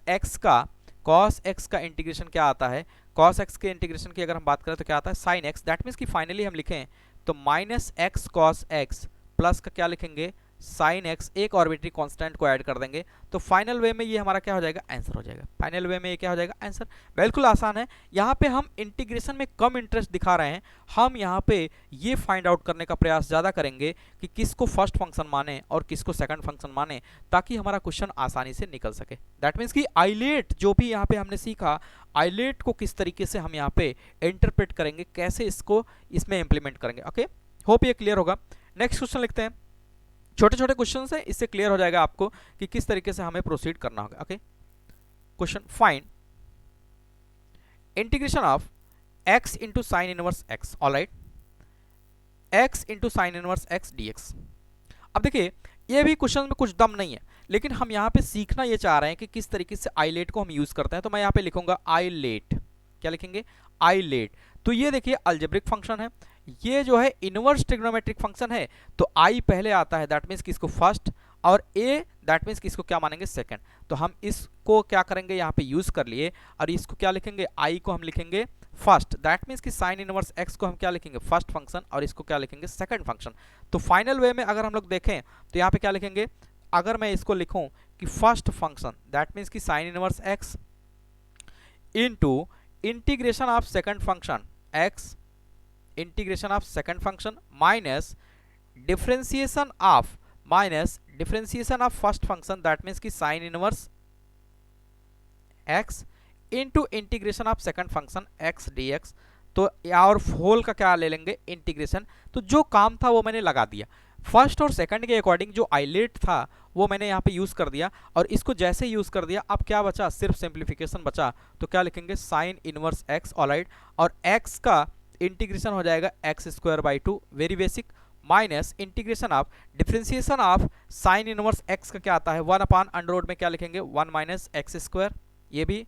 Speaker 1: x का इंटीग्रेशन क्या आता है, cos x के इंटीग्रेशन की अगर हम बात करें तो क्या आता है sin x। दैट मीन्स कि फाइनली हम लिखें तो minus x cos x plus का क्या लिखेंगे sin x, एक आर्बिट्री कांस्टेंट को ऐड कर देंगे। तो फाइनल वे में ये हमारा क्या हो जाएगा, आंसर हो जाएगा। फाइनल वे में ये क्या हो जाएगा, आंसर। बिल्कुल आसान है। यहाँ पे हम इंटीग्रेशन में कम इंटरेस्ट दिखा रहे हैं, हम यहाँ पे ये फाइंड आउट करने का प्रयास ज़्यादा करेंगे कि किसको फर्स्ट फंक्शन माने और किसको सेकंड फंक्शन माने, ताकि हमारा क्वेश्चन आसानी से निकल सके। दैट मीन्स कि आइलेट जो भी यहाँ पे हमने सीखा, आइलेट को किस तरीके से हम यहाँ पे इंटरप्रेट करेंगे, कैसे इसको इसमें इंप्लीमेंट करेंगे। ओके, होप ये क्लियर होगा। नेक्स्ट क्वेश्चन लिखते हैं। छोटे छोटे क्वेश्चन है, इससे क्लियर हो जाएगा आपको कि किस तरीके से हमें प्रोसीड करना होगा। Okay, question find integration of x into sine inverse x, alright, x into sine inverse x dx। अब देखिए ये भी क्वेश्चन में कुछ दम नहीं है, लेकिन हम यहाँ पे सीखना ये चाह रहे हैं कि किस तरीके से आइलेट को हम यूज करते हैं। तो मैं यहाँ पे लिखूंगा आइलेट, क्या लिखेंगे, आइलेट। तो ये देखिए अलजेब्रिक फंक्शन है, ये जो है इनवर्स ट्रिग्नोमेट्रिक फंक्शन है। तो आई पहले आता है, दैट मीन्स कि इसको फर्स्ट, और ए दैट मीन्स कि इसको क्या मानेंगे, सेकंड। तो हम इसको क्या करेंगे, यहाँ पे यूज कर लिए, और इसको क्या लिखेंगे, आई को हम लिखेंगे फर्स्ट, दैट मीन्स कि साइन इनवर्स एक्स को हम क्या लिखेंगे, फर्स्ट फंक्शन, और इसको क्या लिखेंगे, सेकंड फंक्शन। तो फाइनल वे में अगर हम लोग देखें तो यहाँ पे क्या लिखेंगे, अगर मैं इसको लिखूं कि फर्स्ट फंक्शन दैट मीन्स कि sine inverse x into integration of second function x, integration of second function minus differentiation of first function, that means कि sine inverse x into integration of second function x dx। तो और whole का क्या ले लेंगे, integration. तो जो काम था वो मैंने लगा दिया, फर्स्ट और सेकंड के अकॉर्डिंग जो आइलेट था वो मैंने यहाँ पे यूज कर दिया, और इसको जैसे यूज कर दिया अब क्या बचा, सिर्फ सिंप्लीफिकेशन बचा। तो क्या लिखेंगे, साइन इनवर्स एक्स, ऑलराइट, और एक्स का इंटीग्रेशन हो जाएगा x square by 2, very basic, minus integration of differentiation of sine inverse x का क्या आता है 1 अपॉन अंडर रूट में क्या लिखेंगे 1 माइनस एक्स स्क्वायर, ये भी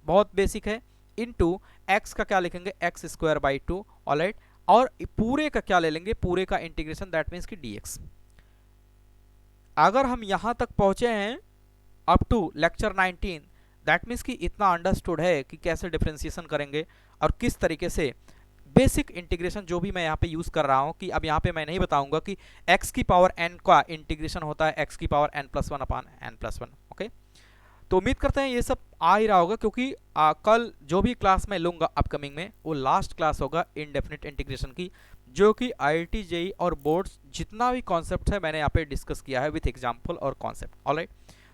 Speaker 1: बहुत बेसिक है, इनटू एक्स का क्या लिखेंगे एक्स स्क्वायर बाई 2, ऑलराइट, और पूरे का क्या ले लेंगे, पूरे का इंटीग्रेशन, दैट मीन्स कि dx। अगर हम यहां तक पहुंचे हैं up to lecture 19, that means कि इतना अंडरस्टूड है कि कैसे डिफरेंशिएशन करेंगे और किस तरीके से बेसिक इंटीग्रेशन जो भी मैं यहाँ पे यूज कर रहा हूँ, कि अब यहाँ पे मैं नहीं बताऊंगा कि x की पावर n का इंटीग्रेशन होता है x की power n+1 upon n+1। Okay, तो उम्मीद करते हैं ये सब आ ही रहा होगा, क्योंकि कल जो भी क्लास मैं लूंगा अपकमिंग में वो लास्ट क्लास होगा इनडेफिनिट इंटीग्रेशन की, जो कि IIT JEE और बोर्ड्स जितना भी कॉन्सेप्ट है मैंने यहाँ पे डिस्कस किया है विथ एग्जाम्पल और कॉन्सेप्ट, ऑलराइट।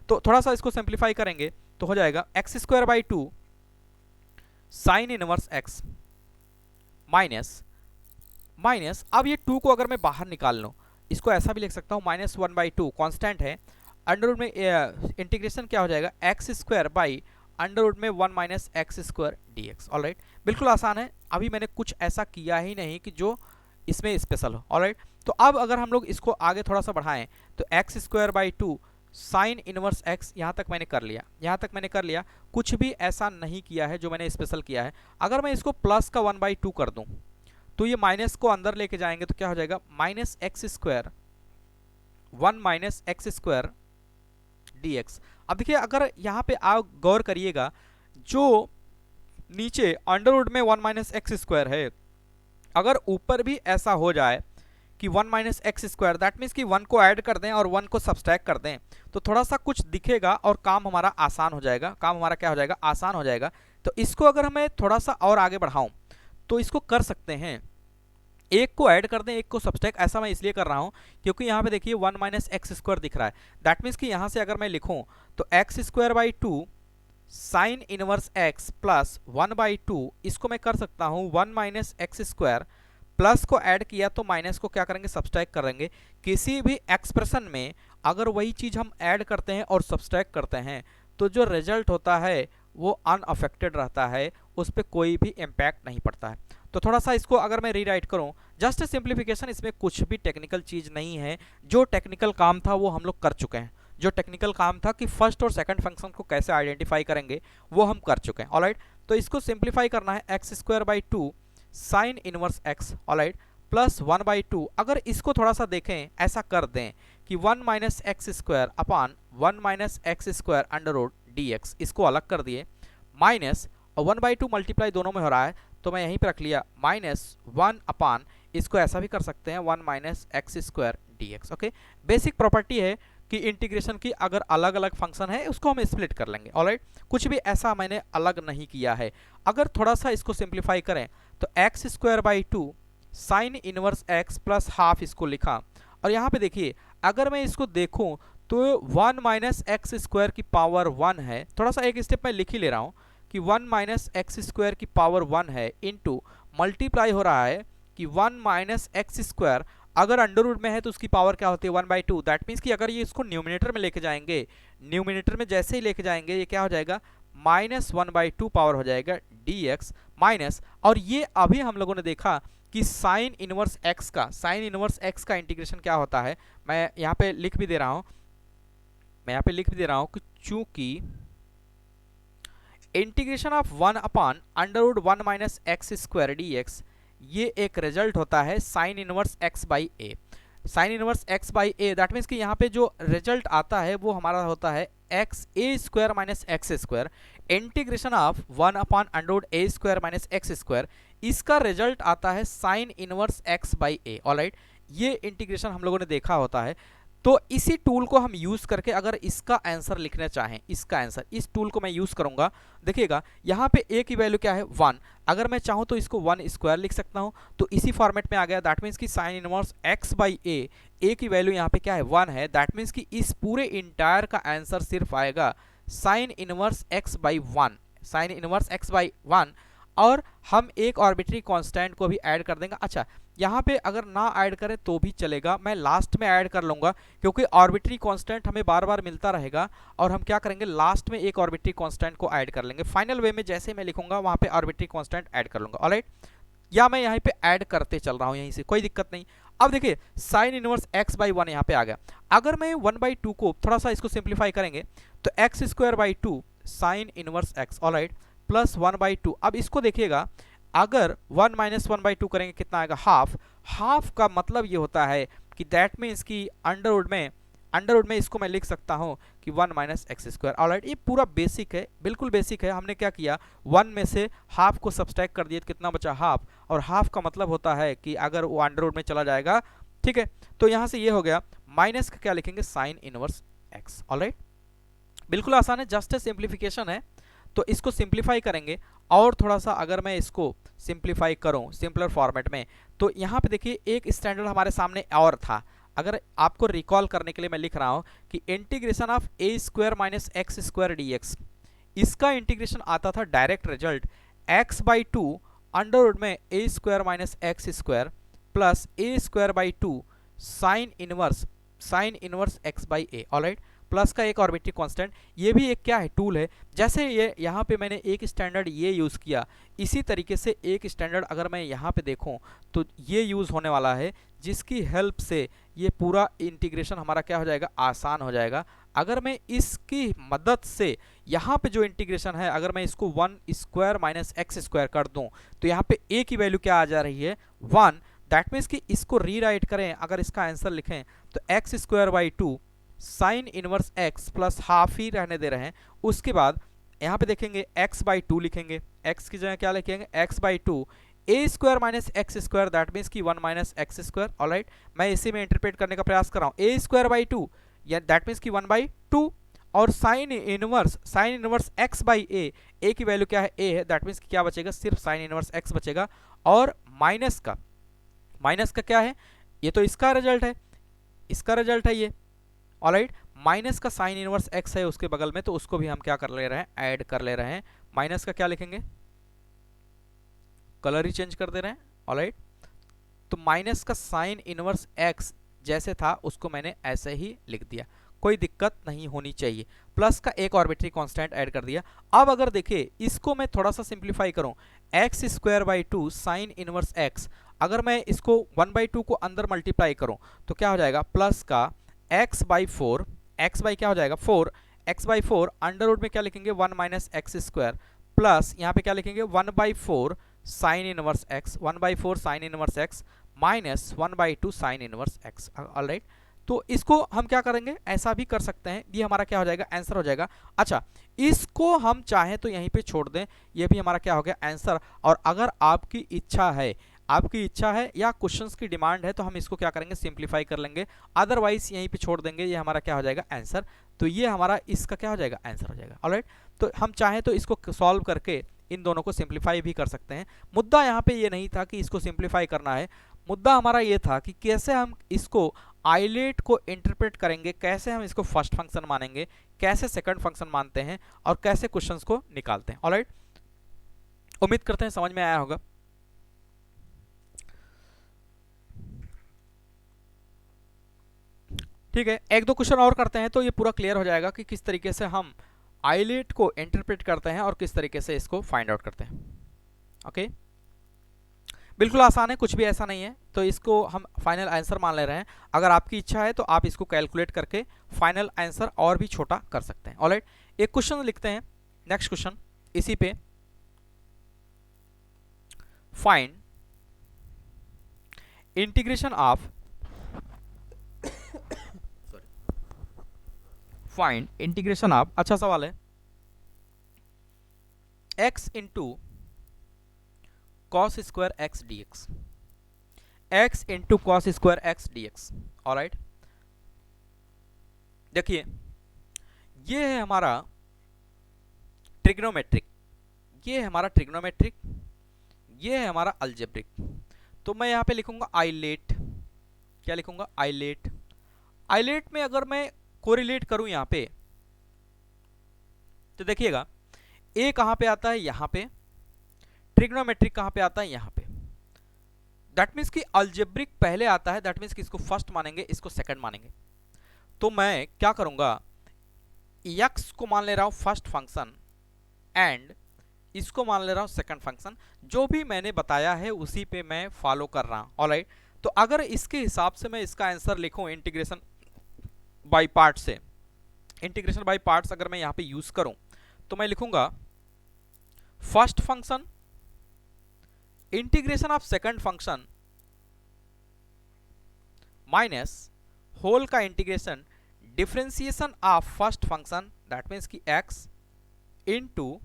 Speaker 1: तो थोड़ा सा इसको सिंप्लीफाई करेंगे तो हो जाएगा x square by 2 sine inverse x minus अब ये 2 को अगर मैं बाहर निकाल लूँ, इसको ऐसा भी लिख सकता हूँ -1/2 कांस्टेंट है, अंडर रूट में इंटीग्रेशन क्या हो जाएगा x square by under root में 1 minus x square dx, alright. बिल्कुल आसान है, अभी मैंने कुछ ऐसा किया ही नहीं कि जो इसमें स्पेशल हो, ऑलराइट। तो अब अगर हम लोग इसको आगे थोड़ा सा बढ़ाएं तो x square by 2 sine inverse x, यहाँ तक मैंने कर लिया, कुछ भी ऐसा नहीं किया है जो मैंने स्पेशल किया है। अगर मैं इसको प्लस का 1/2 कर दूं तो ये माइनस को अंदर लेके जाएंगे तो क्या हो जाएगा -x square 1 minus x square dx। अब देखिए अगर यहाँ पे आप गौर करिएगा, जो नीचे अंडर रूट में 1 माइनस एक्स स्क्वायर है, अगर ऊपर भी ऐसा हो जाए कि 1 minus x square, that means कि 1 को ऐड कर दें और 1 को सब्सट्रैक्ट कर दें, तो थोड़ा सा कुछ दिखेगा और काम हमारा आसान हो जाएगा। काम हमारा क्या हो जाएगा? आसान हो जाएगा। तो इसको अगर हमें थोड़ा सा और आगे बढ़ाऊं तो इसको कर सकते हैं, एक को ऐड कर दें, एक को सब्सट्रैक्ट। ऐसा मैं इसलिए कर रहा हूं क्योंकि यहाँ पे देखिए 1 माइनस एक्स स्क्वायर दिख रहा है, दैट मीन्स कि यहाँ से अगर मैं लिखूं तो x square by 2 sine inverse x plus 1 by 2, इसको मैं कर सकता हूँ 1 माइनस एक्स स्क्वायर, प्लस को ऐड किया तो माइनस को क्या करेंगे? सब्सट्रैक्ट करेंगे। किसी भी एक्सप्रेशन में अगर वही चीज़ हम ऐड करते हैं और सब्सट्रैक्ट करते हैं तो जो रिजल्ट होता है वो अनअफेक्टेड रहता है, उस पर कोई भी इम्पैक्ट नहीं पड़ता है। तो थोड़ा सा इसको अगर मैं रीराइट करूं, जस्ट सिंप्लीफिकेशन, इसमें कुछ भी टेक्निकल चीज़ नहीं है। जो टेक्निकल काम था वो हम लोग कर चुके हैं। जो टेक्निकल काम था कि फर्स्ट और सेकंड फंक्शन को कैसे आइडेंटिफाई करेंगे वो हम कर चुके हैं। ऑलराइट, तो इसको सिंप्लीफाई करना है, x square by 2 sine inverse x, alright, plus 1 by 2। अगर इसको थोड़ा सा देखें, ऐसा कर दें कि 1 minus x square upon 1 minus x square under root d x, इसको अलग कर दिए, माइनस और 1 बाई 2 मल्टीप्लाई दोनों में हो रहा है तो मैं यहीं पर रख लिया माइनस 1 अपान, इसको ऐसा भी कर सकते हैं 1 minus x square d x. Okay, basic property है कि इंटीग्रेशन की अगर अलग अलग फंक्शन है उसको हम स्प्लिट कर लेंगे। ऑलराइट, कुछ भी ऐसा मैंने अलग नहीं किया है। अगर थोड़ा सा इसको सिंप्लीफाई करें तो x square by 2 sine inverse x plus half, इसको लिखा। और यहाँ पे देखिए अगर मैं इसको देखूं तो 1 माइनस एक्स स्क्वायर की पावर 1 है, थोड़ा सा एक स्टेप मैं लिख ही ले रहा हूँ कि 1 माइनस एक्स स्क्वायर की पावर 1 है, इनटू मल्टीप्लाई हो रहा है कि 1 माइनस एक्स स्क्वायर अगर अंडर रूट में है तो उसकी पावर क्या होती है? 1 बाई 2। दैट मीन्स कि अगर ये इसको न्यूमिनेटर में लेके जाएंगे, न्यूमिनेटर में जैसे ही लेके जाएंगे ये क्या हो जाएगा? माइनस 1 बाई 2 पावर हो जाएगा डी एक्स माइनस। और ये अभी हम लोगों ने देखा कि साइन इनवर्स एक्स का, साइन इनवर्स एक्स का इंटीग्रेशन क्या होता है, मैं यहाँ पे लिख भी दे रहा हूँ, कि चूंकि integration of 1 upon under root 1 minus x square d x, ये एक रिजल्ट होता है sine inverse x by a. Sine inverse x by a, that means कि यहाँ पे जो रिजल्ट आता है वो हमारा होता है x a square minus x square, integration of 1 upon under root a square minus x square, इसका रिजल्ट आता है sine inverse x by a. Alright, ये इंटीग्रेशन हम लोगों ने देखा होता है। तो इसी टूल को हम यूज करके अगर इसका आंसर लिखना चाहें, इसका आंसर, इस टूल को मैं यूज करूंगा। देखिएगा यहाँ पे ए की वैल्यू क्या है? 1। अगर मैं चाहूँ तो इसको 1 स्क्वायर लिख सकता हूँ, तो इसी फॉर्मेट में आ गया। दैट मीन्स कि साइन इनवर्स एक्स बाई ए की वैल्यू यहाँ पे क्या है? 1 है। दैट मीन्स कि इस पूरे इंटायर का आंसर सिर्फ आएगा sign inverse x by 1, sign inverse x by 1। और हम एक आर्बिट्री कांस्टेंट को भी ऐड कर देंगे। अच्छा, यहाँ पे अगर ना ऐड करें तो भी चलेगा, मैं लास्ट में ऐड कर लूँगा क्योंकि आर्बिट्री कांस्टेंट हमें बार बार मिलता रहेगा और हम क्या करेंगे? लास्ट में एक आर्बिट्री कांस्टेंट को ऐड कर लेंगे। फाइनल वे में जैसे मैं लिखूंगा वहाँ पे आर्बिट्री कांस्टेंट ऐड कर लूँगा। ऑलराइट, या मैं यहाँ पे ऐड करते चल रहा हूँ यहीं से, कोई दिक्कत नहीं। अब देखिए साइन इनवर्स एक्स बाई 1 यहाँ पे आ गया। अगर मैं 1 बाई 2 को थोड़ा सा इसको सिंप्लीफाई करेंगे तो x square by 2 sine inverse x, alright, plus 1 by 2। अब इसको देखिएगा, अगर 1 माइनस 1 बाई 2 करेंगे कितना आएगा? हाफ। हाफ का मतलब ये होता है कि दैट मीन्स कि अंडर रूट में इसको मैं लिख सकता हूँ कि 1 माइनस एक्स स्क्वायर। ऑलराइट, ये पूरा बेसिक है, बिल्कुल बेसिक है। हमने क्या किया? 1 में से हाफ को सब्सट्रैक्ट कर दिया तो कितना बचा? हाफ। और हाफ का मतलब होता है कि अगर वो अंडर रूट में चला जाएगा, ठीक है। तो यहाँ से ये हो गया, माइनस का क्या लिखेंगे? Sign inverse x. ऑलराइट, बिल्कुल आसान है, जस्ट सिंप्लीफिकेशन है। तो इसको सिंप्लीफाई करेंगे और थोड़ा सा अगर मैं इसको सिंप्लीफाई करूं सिंपलर फॉर्मेट में, तो यहाँ पे देखिए एक स्टैंडर्ड हमारे सामने और था। अगर आपको रिकॉल करने के लिए मैं लिख रहा हूं कि integration of a square minus x square d x, इसका इंटीग्रेशन आता था direct result x by 2 under root में a square minus x square plus a square by 2 sine inverse x by a. Alright, plus का एक arbitrary constant, ये भी एक क्या है? टूल है। जैसे ये यहाँ पे मैंने एक स्टैंडर्ड ये यूज़ किया, इसी तरीके से एक स्टैंडर्ड अगर मैं यहाँ पे देखूँ तो ये यूज़ होने वाला है, जिसकी हेल्प से ये पूरा इंटीग्रेशन हमारा क्या हो जाएगा? आसान हो जाएगा। अगर मैं इसकी मदद से यहाँ पे जो इंटीग्रेशन है, अगर मैं इसको 1 स्क्वायर माइनस एक्स स्क्वायर कर दूँ तो यहाँ पे ए की वैल्यू क्या आ जा रही है? 1। दैट मीन्स कि इसको रीराइट करें, अगर इसका आंसर लिखें तो x square by two sine inverse x plus half ही रहने दे रहे हैं। उसके बाद यहाँ पे देखेंगे एक्स बाई टू लिखेंगे, एक्स की जगह क्या लिखेंगे x by two a square minus x square, that means कि 1 माइनस एक्स स्क्वायर। ऑलराइट, मैं इसी में इंटरप्रेट करने का प्रयास कर रहा हूँ। ए स्क्वायर बाई टू या दैट मीन्स कि 1 बाई टू, और साइन इनवर्स एक्स बाई ए की वैल्यू क्या है ए है, दैट मीन्स कि क्या बचेगा सिर्फ साइन इनवर्स एक्स बचेगा, और माइनस का क्या है, ये तो इसका रिजल्ट है, इसका रिजल्ट है ये। ऑलराइट, माइनस का साइन इनवर्स एक्स है उसके बगल में, तो उसको भी हम क्या कर ले रहे हैं ऐड कर ले रहे हैं। माइनस का क्या लिखेंगे, कलर ही चेंज कर दे रहे हैं। ऑलराइट, तो माइनस का साइन इनवर्स एक्स जैसे था उसको मैंने ऐसे ही लिख दिया, कोई दिक्कत नहीं होनी चाहिए। प्लस का एक आर्बिट्री कांस्टेंट ऐड कर दिया। अब अगर देखिए इसको मैं थोड़ा सा सिंप्लीफाई करूं, x square by two sine inverse x, अगर मैं इसको 1 बाई टू को अंदर मल्टीप्लाई करूं तो क्या हो जाएगा प्लस का x by four, x by क्या हो जाएगा 4, x by four under root में क्या लिखेंगे 1 माइनस एक्स स्क्वायर, प्लस यहाँ पे क्या लिखेंगे 1 by four sine inverse x, 1 by four sine inverse x minus 1 by two sine inverse x. Alright, तो इसको हम क्या करेंगे ऐसा भी कर सकते हैं, ये हमारा क्या हो जाएगा आंसर हो जाएगा। अच्छा, इसको हम चाहें तो यहीं पे छोड़ दें, ये भी हमारा क्या हो गया आंसर। और अगर आपकी इच्छा है या क्वेश्चंस की डिमांड है तो हम इसको क्या करेंगे सिंप्लीफाई कर लेंगे, अदरवाइज यहीं पे छोड़ देंगे, ये हमारा क्या हो जाएगा आंसर। तो ये हमारा इसका क्या हो जाएगा आंसर हो जाएगा। ऑलराइट, तो हम चाहें तो इसको सॉल्व करके इन दोनों को सिंप्लीफाई भी कर सकते हैं। मुद्दा यहाँ पे ये नहीं था कि इसको सिंप्लीफाई करना है, मुद्दा हमारा ये था कि कैसे हम इसको आइलेट को इंटरप्रेट करेंगे, कैसे हम इसको फर्स्ट फंक्शन मानेंगे, कैसे सेकंड फंक्शन मानते हैं, और कैसे क्वेश्चंस को निकालते हैं। ऑलराइट, उम्मीद करते हैं समझ में आया होगा। ठीक है, एक दो क्वेश्चन और करते हैं तो ये पूरा क्लियर हो जाएगा कि किस तरीके से हम आइलेट को इंटरप्रेट करते हैं और किस तरीके से इसको फाइंड आउट करते हैं। ओके, बिल्कुल आसान है, कुछ भी ऐसा नहीं है, तो इसको हम फाइनल आंसर मान ले रहे हैं। अगर आपकी इच्छा है तो आप इसको कैलकुलेट करके फाइनल आंसर और भी छोटा कर सकते हैं। ऑलराइट, एक क्वेश्चन लिखते हैं, नेक्स्ट क्वेश्चन इसी पे, find integration of find integration of, अच्छा सवाल है, x into cos square x d x, x into cos square x d x. Alright, देखिए ये है हमारा ट्रिग्नोमेट्रिक, ये है हमारा ट्रिग्नोमेट्रिक, ये है हमारा अलजेब्रिक। तो मैं यहाँ पे लिखूंगा आइलेट, क्या लिखूंगा आइलेट। आइलेट में अगर मैं कोरिलेट करूं यहाँ पे तो देखिएगा ए कहां पे आता है यहाँ पे, ट्रिग्नोमेट्रिक कहां पे आता है यहाँ पे, दैट मीन्स कि अलजेब्रिक पहले आता है, दैट मीन्स कि इसको फर्स्ट मानेंगे, इसको सेकंड मानेंगे। तो मैं क्या करूंगा, x को मान ले रहा हूं फर्स्ट फंक्शन एंड इसको मान ले रहा हूं सेकंड फंक्शन, जो भी मैंने बताया है उसी पे मैं फॉलो कर रहा हूं। ऑलराइट, तो अगर इसके हिसाब से मैं इसका आंसर लिखूं इंटीग्रेशन बाय पार्ट से, इंटीग्रेशन बाय पार्ट्स अगर मैं यहां पे यूज करूं तो मैं लिखूंगा first function integration of second function minus whole का integration differentiation of first function, that means कि x into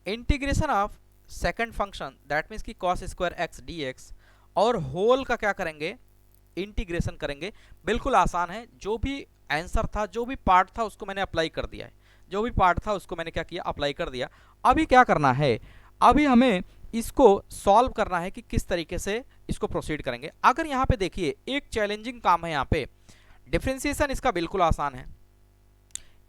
Speaker 1: integration of second function, that means कि cos square x d x, और होल का क्या करेंगे इंटीग्रेशन करेंगे। बिल्कुल आसान है, जो भी आंसर था, जो भी पार्ट था उसको मैंने अप्लाई कर दिया है, जो भी पार्ट था उसको मैंने क्या किया अप्लाई कर दिया। अभी क्या करना है, अभी हमें इसको सॉल्व करना है कि किस तरीके से इसको प्रोसीड करेंगे। अगर यहाँ पे देखिए एक चैलेंजिंग काम है, यहाँ पे डिफरेंशिएशन इसका बिल्कुल आसान है,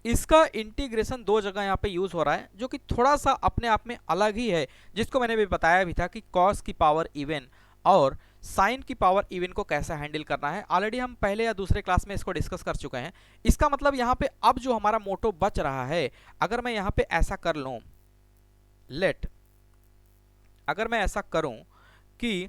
Speaker 1: इसका इंटीग्रेशन दो जगह यहाँ पे यूज हो रहा है जो कि थोड़ा सा अपने आप में अलग ही है, जिसको मैंने भी बताया भी था कि कॉस की पावर इवन और साइन की पावर इवन को कैसे हैंडल करना है। ऑलरेडी हम पहले या दूसरे क्लास में इसको डिस्कस कर चुके हैं। इसका मतलब यहाँ पे अब जो हमारा मोटो बच रहा है, अगर मैं यहाँ पे ऐसा कर लूँ, अगर मैं ऐसा करूं कि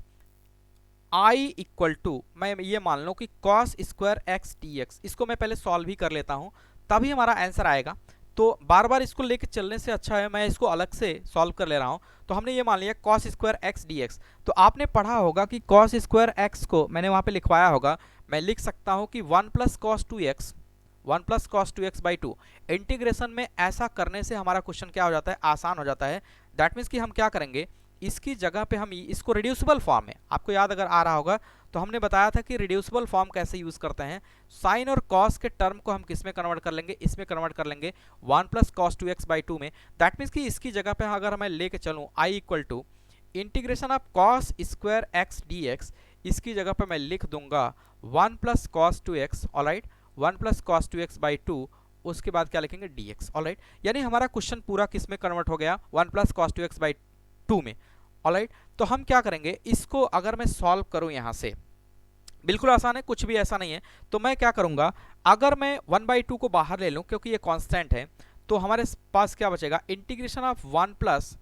Speaker 1: I इक्वल टू, मैं ये मान लूं कि cos square x d x, इसको मैं पहले सॉल्व ही कर लेता हूं तभी हमारा आंसर आएगा। तो बार बार इसको लेके चलने से अच्छा है मैं इसको अलग से सॉल्व कर ले रहा हूँ। तो हमने ये मान लिया cos square x d x. तो आपने पढ़ा होगा कि कॉस स्क्वायर एक्स को मैंने वहाँ पे लिखवाया होगा, मैं लिख सकता हूँ कि 1 plus cos 2x 1 plus cos 2x by 2। Integration में ऐसा करने से हमारा क्वेश्चन क्या हो जाता है, आसान हो जाता है। दैट मीन्स कि हम क्या करेंगे, इसकी जगह पे हम इसको रिड्यूसिबल फॉर्म में, आपको याद अगर आ रहा होगा तो हमने बताया था कि रिड्यूसिबल फॉर्म कैसे यूज करते हैं। साइन और कॉस के टर्म को हम किस में कन्वर्ट कर लेंगे, इसमें कन्वर्ट कर लेंगे 1 प्लस कॉस 2x बाई 2 में। दैट मीन्स कि इसकी जगह पे अगर मैं लेके चलूँ i equal to integration of cos square x d x, इसकी जगह पे मैं लिख दूंगा 1 plus cos 2x, alright, 1 plus cos 2x by 2, उसके बाद क्या लिखेंगे dx, ऑलराइट। यानी हमारा क्वेश्चन पूरा किस में कन्वर्ट हो गया, 1 प्लस कॉस 2x बाई 2 में, ऑलराइट। तो हम क्या करेंगे, इसको अगर मैं सॉल्व करूं यहां से, बिल्कुल आसान है, कुछ भी ऐसा नहीं है। तो मैं क्या करूंगा, अगर मैं 1/2 को बाहर ले लूं क्योंकि ये कांस्टेंट है, तो हमारे पास क्या बचेगा, integration of 1 plus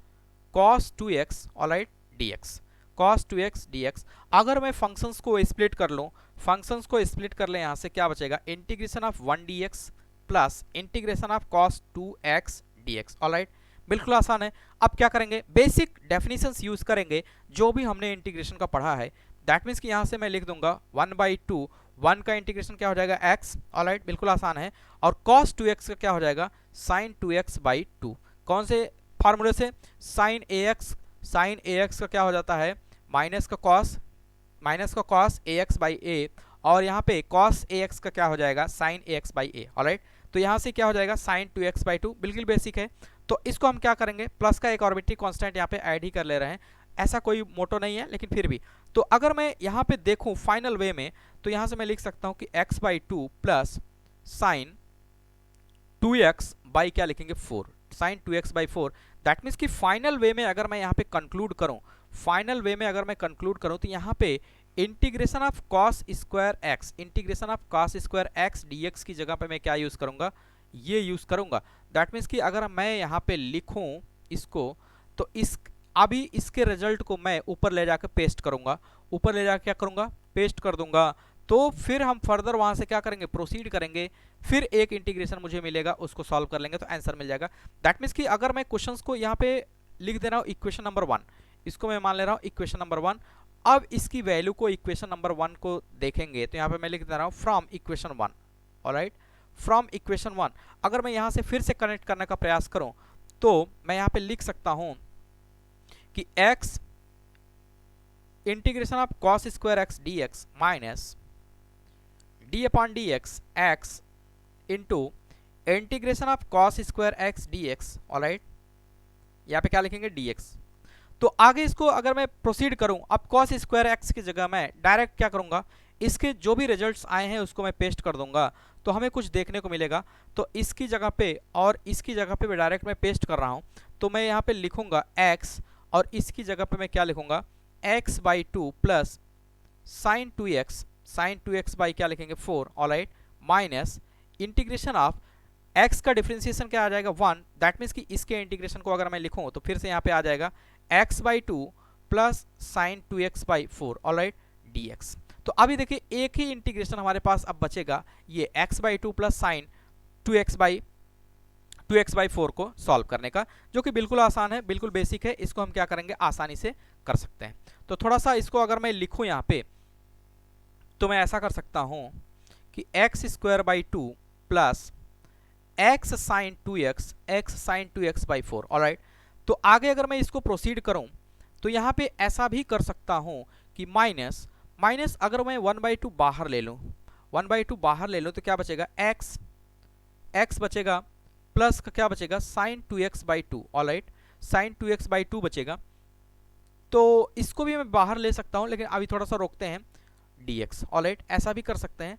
Speaker 1: cos 2x, alright, dx, cos 2x dx। अगर मैं फंक्शंस को स्प्लिट कर लूं, फंक्शंस को स्प्लिट कर ले, यहां से क्या बचेगा, integration of 1 dx plus integration of cos 2x dx, alright. बिल्कुल आसान है। अब क्या करेंगे, बेसिक डेफिनेशंस यूज करेंगे जो भी हमने इंटीग्रेशन का पढ़ा है। दैट मीन्स कि यहां से मैं लिख दूंगा 1/2, 1 का इंटीग्रेशन क्या हो जाएगा x, ऑलराइट, बिल्कुल आसान है। और cos 2x का क्या हो जाएगा, sin 2x बाई 2। कौन से फार्मूले से, sin ax का क्या हो जाता है, माइनस का cos ax बाई a, और यहाँ पे cos ax का क्या हो जाएगा, sin ax by a, alright. तो यहाँ से क्या हो जाएगा, sin 2x बाई 2, बिल्कुल बेसिक है। तो इसको हम क्या करेंगे, प्लस का एक आर्बिट्ररी कांस्टेंट यहाँ पे ऐड ही कर ले रहे हैं, ऐसा कोई मोटो नहीं है लेकिन फिर भी। तो अगर मैं यहाँ पे देखूँ फाइनल वे में, तो यहाँ से मैं लिख सकता हूँ कि x by 2 plus sine 2x by क्या लिखेंगे 4, sine 2x by 4। That means कि फाइनल वे में अगर मैं यहाँ पे कंक्लूड करूँ, फाइनल वे में अगर मैं कंक्लूड करूँ, तो यहाँ पे integration of cos square x, integration of cos square x dx की जगह पे मैं क्या यूज करूंगा, ये यूज करूंगा। दैट मीन्स कि अगर मैं यहाँ पे लिखूं इसको, तो अभी इसके रिजल्ट को मैं ऊपर ले जाकर पेस्ट करूंगा, ऊपर ले जाकर क्या करूंगा, पेस्ट कर दूंगा। तो फिर हम फर्दर वहां से क्या करेंगे, प्रोसीड करेंगे, फिर एक इंटीग्रेशन मुझे मिलेगा, उसको सॉल्व कर लेंगे तो आंसर मिल जाएगा। दैट मीन्स कि अगर मैं क्वेश्चंस को यहाँ पे लिख दे रहा हूँ इक्वेशन नंबर 1, इसको मैं मान ले रहा हूँ इक्वेशन नंबर 1। अब इसकी वैल्यू को इक्वेशन नंबर 1 को देखेंगे, तो यहाँ पे मैं लिख दे रहा हूँ from equation 1, alright, from equation 1। अगर मैं यहाँ से फिर से कनेक्ट करने का प्रयास करूँ, तो मैं यहाँ पे लिख सकता हूँ कि x integration of cos square x dx minus d upon dx x into integration of cos square x dx, alright, यहाँ पे क्या लिखेंगे dx। तो आगे इसको अगर मैं प्रोसीड करूं, अब cos स्क्वायर x की जगह मैं डायरेक्ट क्या करूंगा, इसके जो भी रिजल्ट्स आए हैं उसको मैं पेस्ट कर दूंगा, तो हमें कुछ देखने को मिलेगा। तो इसकी जगह पे और इसकी जगह पे डायरेक्ट मैं पेस्ट कर रहा हूं, तो मैं यहाँ पे लिखूंगा x, और इसकी जगह पे मैं क्या लिखूंगा, x by 2 plus sine 2x by क्या लिखेंगे 4, alright, minus integration of x का डिफरेंशिएशन क्या आ जाएगा 1। दैट मीन्स कि इसके इंटीग्रेशन को अगर मैं लिखूं, तो फिर से यहाँ पे आ जाएगा x by 2 plus sine 2x by 4, alright, dx। तो अभी देखिए एक ही इंटीग्रेशन हमारे पास अब बचेगा, ये x by 2 plus sine 2x by 4 को सॉल्व करने का, जो कि बिल्कुल आसान है, बिल्कुल बेसिक है। इसको हम क्या करेंगे, आसानी से कर सकते हैं। तो थोड़ा सा इसको अगर मैं लिखूं यहाँ पे, तो मैं ऐसा कर सकता हूं कि x square by 2 plus x sine 2x by 4, alright. तो आगे अगर मैं इसको प्रोसीड करूं, तो यहाँ पे ऐसा भी कर सकता हूं कि माइनस अगर मैं 1/2 बाहर ले लूं, 1/2 बाहर ले लूं, तो क्या बचेगा, x बचेगा, प्लस का क्या बचेगा, sine 2x by 2, alright, sine 2x by 2 बचेगा। तो इसको भी मैं बाहर ले सकता हूं, लेकिन अभी थोड़ा सा रोकते हैं, dx, ऑलराइट, ऐसा भी कर सकते हैं,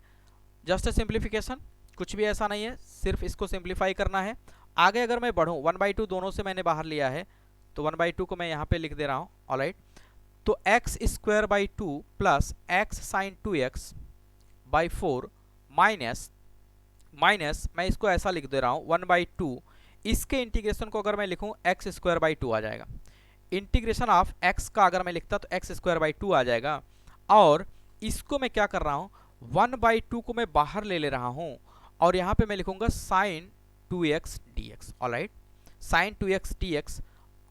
Speaker 1: जस्ट सिंप्लीफिकेशन, कुछ भी ऐसा नहीं है, सिर्फ इसको सिंप्लीफाई करना है। आगे अगर मैं बढ़ूं, 1/2 दोनों से मैंने बाहर लिया है, तो 1/2 को मैं यहाँ पे लिख दे रहा हूँ, ऑलराइट। तो x square by 2 plus x sine 2x by 4 minus मैं इसको ऐसा लिख दे रहा हूँ 1/2, इसके इंटीग्रेशन को अगर मैं लिखूँ x स्क्वायर बाई 2 आ जाएगा। इंटीग्रेशन ऑफ x का अगर मैं लिखता तो x स्क्वायर बाई 2 आ जाएगा, और इसको मैं क्या कर रहा हूँ, 1/2 को मैं बाहर ले रहा हूँ, और यहाँ पे मैं लिखूंगा sine 2x dx, alright, sine 2x dx।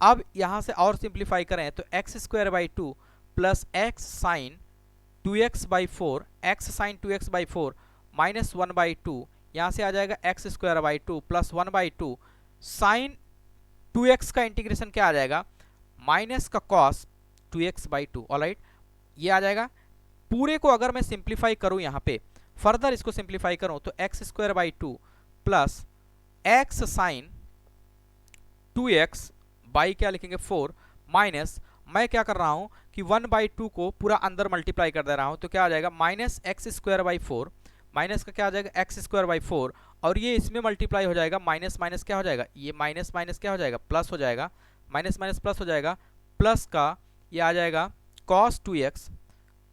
Speaker 1: अब यहां से और सिंप्लीफाई करें तो x square by 2 plus x sine 2x by 4, x sine 2x by 4 minus 1 by 2, यहां से आ जाएगा x square by 2 plus 1 by 2 sine 2x का इंटीग्रेशन क्या आ जाएगा, माइनस का कॉस 2x बाई 2, ऑलराइट, ये आ जाएगा। पूरे को अगर मैं सिंप्लीफाई करूं, यहां पे फर्दर इसको सिंप्लीफाई करूं तो x square by 2 plus x sine 2x by क्या लिखेंगे 4 माइनस, मैं क्या कर रहा हूं कि 1 बाई 2 को पूरा अंदर मल्टीप्लाई कर दे रहा हूं, तो क्या आ जाएगा minus x square by 4, minus का क्या आ जाएगा एक्स स्क्वायर बाई 4, और ये इसमें मल्टीप्लाई हो जाएगा, माइनस माइनस क्या हो जाएगा, ये माइनस माइनस क्या हो जाएगा, प्लस हो जाएगा, माइनस माइनस प्लस हो जाएगा, प्लस का ये आ जाएगा cos 2x,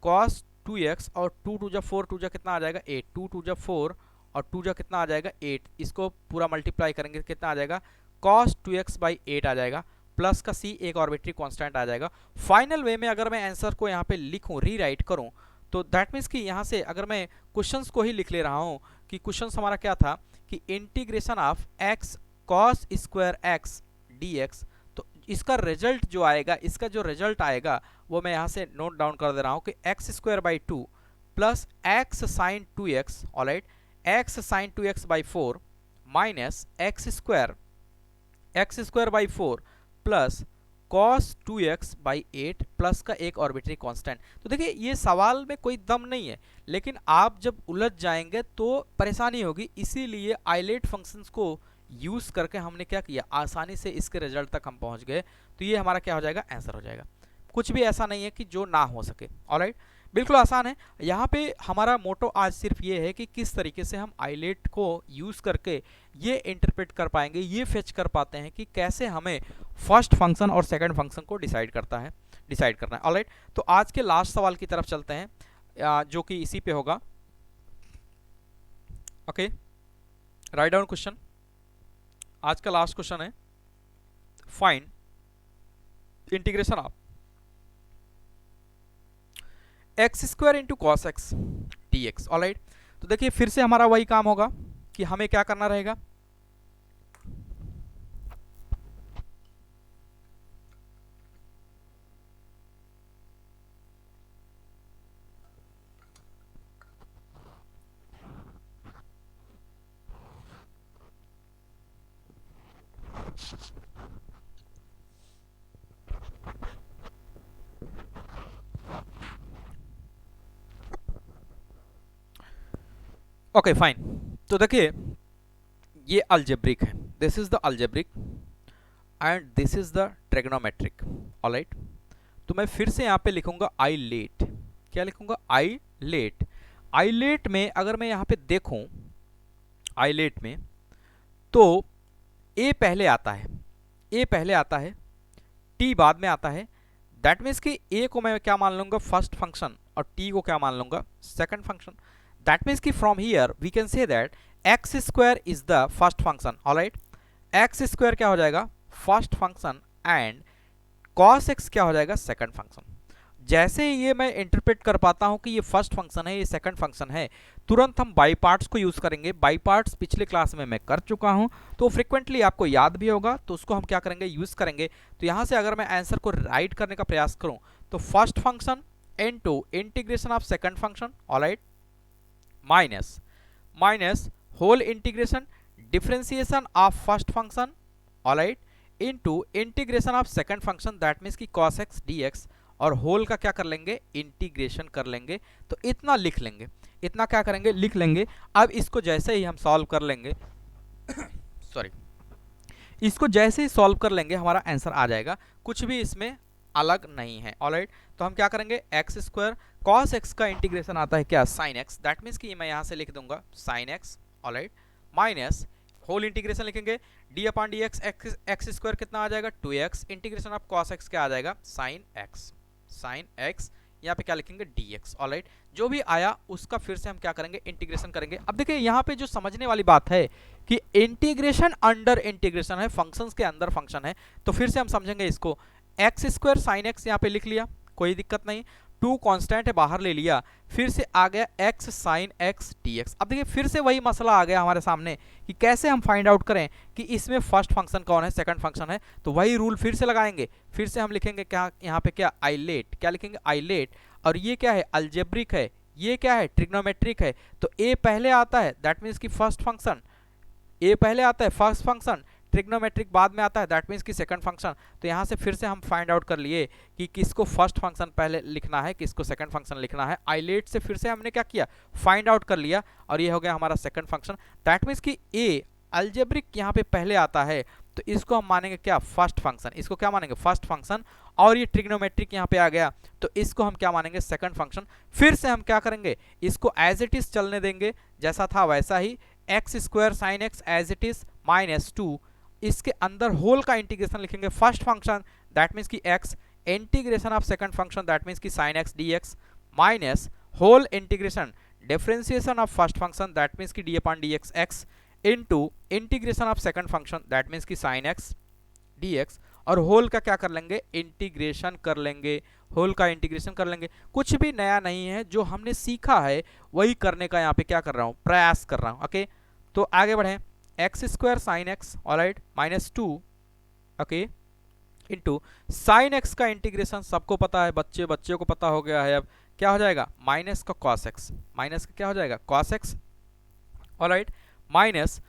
Speaker 1: cos 2x और 2 टू जा 4, 2 जा कितना आ जाएगा 8, 2 टू जा 4 और 2 जा कितना आ जाएगा 8, इसको पूरा मल्टीप्लाई करेंगे कितना आ जाएगा cos 2x बाई 8 आ जाएगा, प्लस का c एक आर्बिट्री कांस्टेंट आ जाएगा। फाइनल वे में अगर मैं आंसर को यहाँ पे लिखूं, रीराइट करूं, तो दैट मीन्स कि यहाँ से अगर मैं क्वेश्चंस को ही लिख ले रहा हूँ कि क्वेश्चंस हमारा क्या था कि integration of x cos square x dx, तो इसका रिजल्ट जो आएगा, इसका जो रिजल्ट आएगा वो मैं यहाँ से नोट डाउन कर दे रहा हूँ कि x square by 2 plus x sine 2x, alright, x sine 2x by 4 minus x square by 4 plus cos 2x by 8 plus का एक आर्बिट्री कांस्टेंट। तो देखिए ये सवाल में कोई दम नहीं है, लेकिन आप जब उलझ जाएंगे तो परेशानी होगी, इसीलिए आइलेट फंक्शंस को यूज करके हमने क्या किया, आसानी से इसके रिजल्ट तक हम पहुंच गए। तो ये हमारा क्या हो जाएगा, आंसर हो जाएगा। कुछ भी ऐसा नहीं है कि जो ना हो सके, ऑलराइट, बिल्कुल आसान है। यहाँ पे हमारा मोटो आज सिर्फ ये है कि किस तरीके से हम आइलेट को यूज करके ये इंटरप्रेट कर पाएंगे, ये फेच कर पाते हैं कि कैसे हमें फर्स्ट फंक्शन और सेकंड फंक्शन को डिसाइड करना है, ऑलराइट। तो आज के लास्ट सवाल की तरफ चलते हैं, जो कि इसी पे होगा। Okay, right down question. आज का लास्ट क्वेश्चन है, find integration of x square into cos x d x, alright. तो देखिए फिर से हमारा वही काम होगा कि हमें क्या करना रहेगा, ओके फाइन। तो देखिए ये अलजेब्रिक है, this is the algebraic and this is the trigonometric, alright. तो मैं फिर से यहाँ पे लिखूंगा आइलेट, क्या लिखूंगा, आइलेट। आइलेट में अगर मैं यहाँ पे देखूं, आइलेट में तो ए पहले आता है, ए पहले आता है, टी बाद में आता है। दैट मीन्स कि ए को मैं क्या मान लूंगा, फर्स्ट फंक्शन, और टी को क्या मान लूंगा, सेकंड फंक्शन। दैट मीन्स कि from here we can say that x square is the first function, alright. X square क्या हो जाएगा, first function, and cos x क्या हो जाएगा, सेकंड फंक्शन। जैसे ये मैं इंटरप्रेट कर पाता हूं कि ये फर्स्ट फंक्शन है, ये सेकंड फंक्शन है, तुरंत हम बाई पार्ट्स को यूज करेंगे। बाई पार्ट्स पिछले क्लास में मैं कर चुका हूं, तो फ्रिक्वेंटली आपको याद भी होगा, तो उसको हम क्या करेंगे, यूज करेंगे। तो यहां से अगर मैं आंसर को राइट करने का प्रयास करूं तो first function into integration of second function, alright, minus whole integration differentiation of first function, alright, into integration of second function, that means की cos x dx, और होल का क्या कर लेंगे, इंटीग्रेशन कर लेंगे। तो इतना लिख लेंगे, इतना क्या करेंगे, लिख लेंगे। अब इसको जैसे ही हम सॉल्व कर लेंगे सॉरी, इसको जैसे ही सॉल्व कर लेंगे हमारा आंसर आ जाएगा, कुछ भी इसमें अलग नहीं है, ऑलराइट। तो हम क्या करेंगे, एक्स स्क्वायर cos x का इंटीग्रेशन आता है क्या, sin x, दैट मीन्स कि मैं यहां से लिख दूंगा sin x, alright, minus whole integration लिखेंगे d upon d x square कितना आ जाएगा 2x, integration of cos x क्या आ जाएगा, sin x, यहाँ पे क्या लिखेंगे dx, ऑलराइट। जो भी आया उसका फिर से हम क्या करेंगे, इंटीग्रेशन करेंगे। अब देखिए यहाँ पे जो समझने वाली बात है कि इंटीग्रेशन अंडर इंटीग्रेशन है, फंक्शंस के अंदर फंक्शन है। तो फिर से हम समझेंगे इसको, एक्स स्क्वायर साइन एक्स यहाँ पे लिख लिया, कोई दिक्कत नहीं, टू कांस्टेंट है बाहर ले लिया, फिर से आ गया x साइन x dx। अब देखिए फिर से वही मसला आ गया हमारे सामने कि कैसे हम फाइंड आउट करें कि इसमें फर्स्ट फंक्शन कौन है, सेकंड फंक्शन है। तो वही रूल फिर से लगाएंगे, फिर से हम लिखेंगे क्या यहाँ पे, क्या आइलेट, क्या लिखेंगे आइलेट, और ये क्या है अलजेब्रिक है, ये क्या है ट्रिग्नोमेट्रिक है। तो a पहले आता है, दैट मीन्स की फर्स्ट फंक्शन, a पहले आता है फर्स्ट फंक्शन, ट्रिग्नोमेट्रिक बाद में आता है, दैट मीन्स की सेकंड फंक्शन। तो यहाँ से फिर से हम फाइंड आउट कर लिए कि किसको फर्स्ट फंक्शन पहले लिखना है, किसको सेकंड फंक्शन लिखना है। आइलेट से फिर से हमने क्या किया, फाइंड आउट कर लिया, और ये हो गया हमारा सेकंड फंक्शन। दैट मीन्स कि ए अलजेब्रिक यहाँ पे पहले आता है, तो इसको हम मानेंगे क्या, फर्स्ट फंक्शन, इसको क्या मानेंगे फर्स्ट फंक्शन। और ये ट्रिग्नोमेट्रिक यहाँ पे आ गया, तो इसको हम क्या मानेंगे सेकंड फंक्शन। फिर से हम क्या करेंगे, इसको एज इट इज चलने देंगे, जैसा था वैसा ही, x square sine x as it is minus 2, इसके अंदर होल का इंटीग्रेशन लिखेंगे फर्स्ट फंक्शन, दैट मीन्स की x, integration of second function that means की sine x dx, minus whole integration differentiation of first function that means की d upon dx x into integration of second function that means की sine x dx, और whole का क्या कर लेंगे, integration कर लेंगे, होल का इंटीग्रेशन कर लेंगे। कुछ भी नया नहीं है, जो हमने सीखा है वही करने का यहाँ पे क्या कर रहा हूँ, प्रयास कर रहा हूँ। ओके, तो आगे बढ़ें, x square sine x alright minus 2 okay into sine x का इंटीग्रेशन सबको पता है, बच्चे को पता हो गया है, अब क्या हो जाएगा माइनस का कॉस एक्स, माइनस का क्या हो जाएगा cos x alright, minus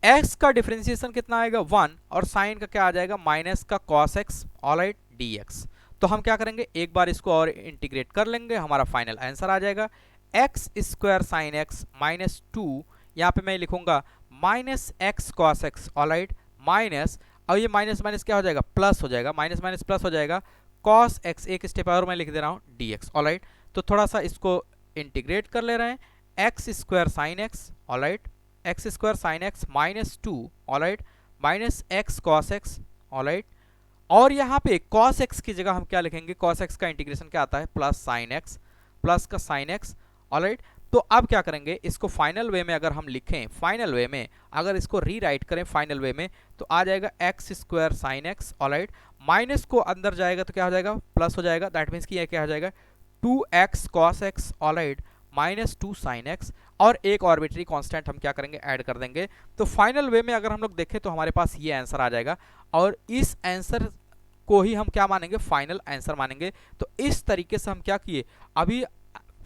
Speaker 1: x का डिफरेंशिएशन कितना आएगा 1, और साइन का क्या आ जाएगा माइनस का कॉस एक्स ऑलराइट dx। तो हम क्या करेंगे, एक बार इसको और इंटीग्रेट कर लेंगे, हमारा फाइनल आंसर आ जाएगा x square sine x minus 2, यहाँ पे मैं लिखूंगा minus x cos x alright, minus, और ये माइनस माइनस क्या हो जाएगा प्लस हो जाएगा, माइनस माइनस प्लस हो जाएगा, कॉस एक्स एक स्टेप और मैं लिख दे रहा हूँ dx ऑलराइट। तो थोड़ा सा इसको इंटीग्रेट कर ले रहे हैं, x square sine x alright, x square sine x minus 2 alright, minus x cos x alright, और यहाँ पे कॉस एक्स की जगह हम क्या लिखेंगे, कॉस एक्स का इंटीग्रेशन क्या आता है प्लस साइन एक्स, प्लस का साइन एक्स ऑलराइट। तो अब क्या करेंगे, इसको फाइनल वे में अगर हम लिखें, फाइनल वे में अगर इसको रीराइट करें फाइनल वे में, तो आ जाएगा x square sine x alright, minus को अंदर जाएगा तो क्या हो जाएगा प्लस हो जाएगा, दैट मीन्स कि ये क्या हो जाएगा 2x cos x alright minus 2 sine x, और एक आर्बिट्री कांस्टेंट हम क्या करेंगे ऐड कर देंगे। तो फाइनल वे में अगर हम लोग देखें तो हमारे पास ये आंसर आ जाएगा, और इस आंसर को ही हम क्या मानेंगे फाइनल आंसर मानेंगे। तो इस तरीके से हम क्या किए, अभी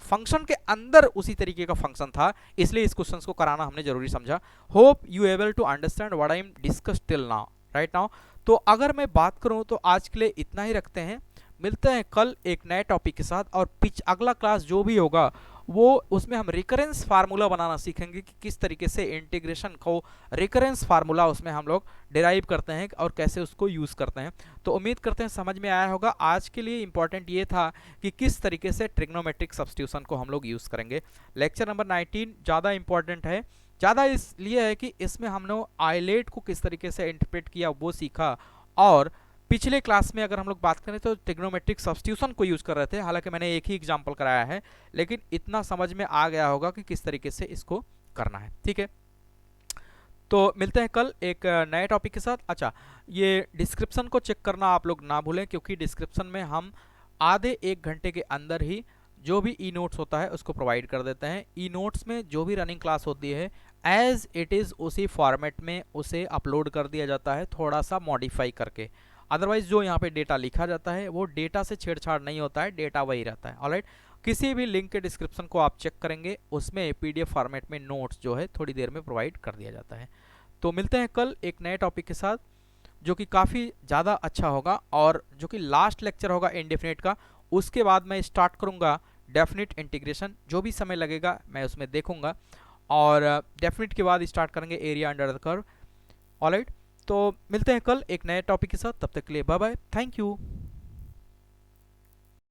Speaker 1: फंक्शन के अंदर उसी तरीके का फंक्शन था, इसलिए इस क्वेश्चन को कराना हमने जरूरी समझा। Hope you able to understand what I am discuss till now right now. तो अगर मैं बात करूं तो आज के लिए इतना ही रखते हैं, मिलते हैं कल एक नए टॉपिक के साथ, और अगला क्लास जो भी होगा वो उसमें हम रिकरेंस फार्मूला बनाना सीखेंगे कि किस तरीके से इंटीग्रेशन को रिकरेंस फार्मूला उसमें हम लोग डिराइव करते हैं और कैसे उसको यूज़ करते हैं। तो उम्मीद करते हैं समझ में आया होगा। आज के लिए इंपॉर्टेंट ये था कि किस तरीके से ट्रिग्नोमेट्रिक सब्स्टिट्यूशन को हम लोग यूज़ करेंगे। लेक्चर नंबर 19 ज़्यादा इंपॉर्टेंट है, ज़्यादा इसलिए है कि इसमें हमने आइलेट को किस तरीके से इंटरप्रेट किया वो सीखा, और पिछले क्लास में अगर हम लोग बात करें तो ट्रिग्नोमेट्रिक सब्स्टिट्यूशन को यूज़ कर रहे थे, हालांकि मैंने एक ही एग्जांपल कराया है, लेकिन इतना समझ में आ गया होगा कि किस तरीके से इसको करना है। ठीक है, तो मिलते हैं कल एक नए टॉपिक के साथ। अच्छा, ये डिस्क्रिप्शन को चेक करना आप लोग ना भूलें, क्योंकि डिस्क्रिप्शन में हम आधे 1 घंटे के अंदर ही जो भी ई नोट्स होता है उसको प्रोवाइड कर देते हैं। ई नोट्स में जो भी रनिंग क्लास होती है एज इट इज़ उसी फॉर्मेट में उसे अपलोड कर दिया जाता है, थोड़ा सा मॉडिफाई करके। अदरवाइज जो यहाँ पे डेटा लिखा जाता है वो डेटा से छेड़छाड़ नहीं होता है, डेटा वही रहता है। ऑलराइट, किसी भी लिंक के डिस्क्रिप्शन को आप चेक करेंगे, उसमें पीडीएफ फॉर्मेट में नोट्स जो है थोड़ी देर में प्रोवाइड कर दिया जाता है। तो मिलते हैं कल एक नए टॉपिक के साथ जो कि काफ़ी ज़्यादा अच्छा होगा, और जो कि लास्ट लेक्चर होगा इनडेफिनेट का। उसके बाद मैं स्टार्ट करूँगा डेफिनिट इंटीग्रेशन, जो भी समय लगेगा मैं उसमें देखूँगा, और डेफिनिट के बाद स्टार्ट करेंगे area under the curve. Alright, तो मिलते हैं कल एक नए टॉपिक के साथ, तब तक के लिए बाय बाय, थैंक यू।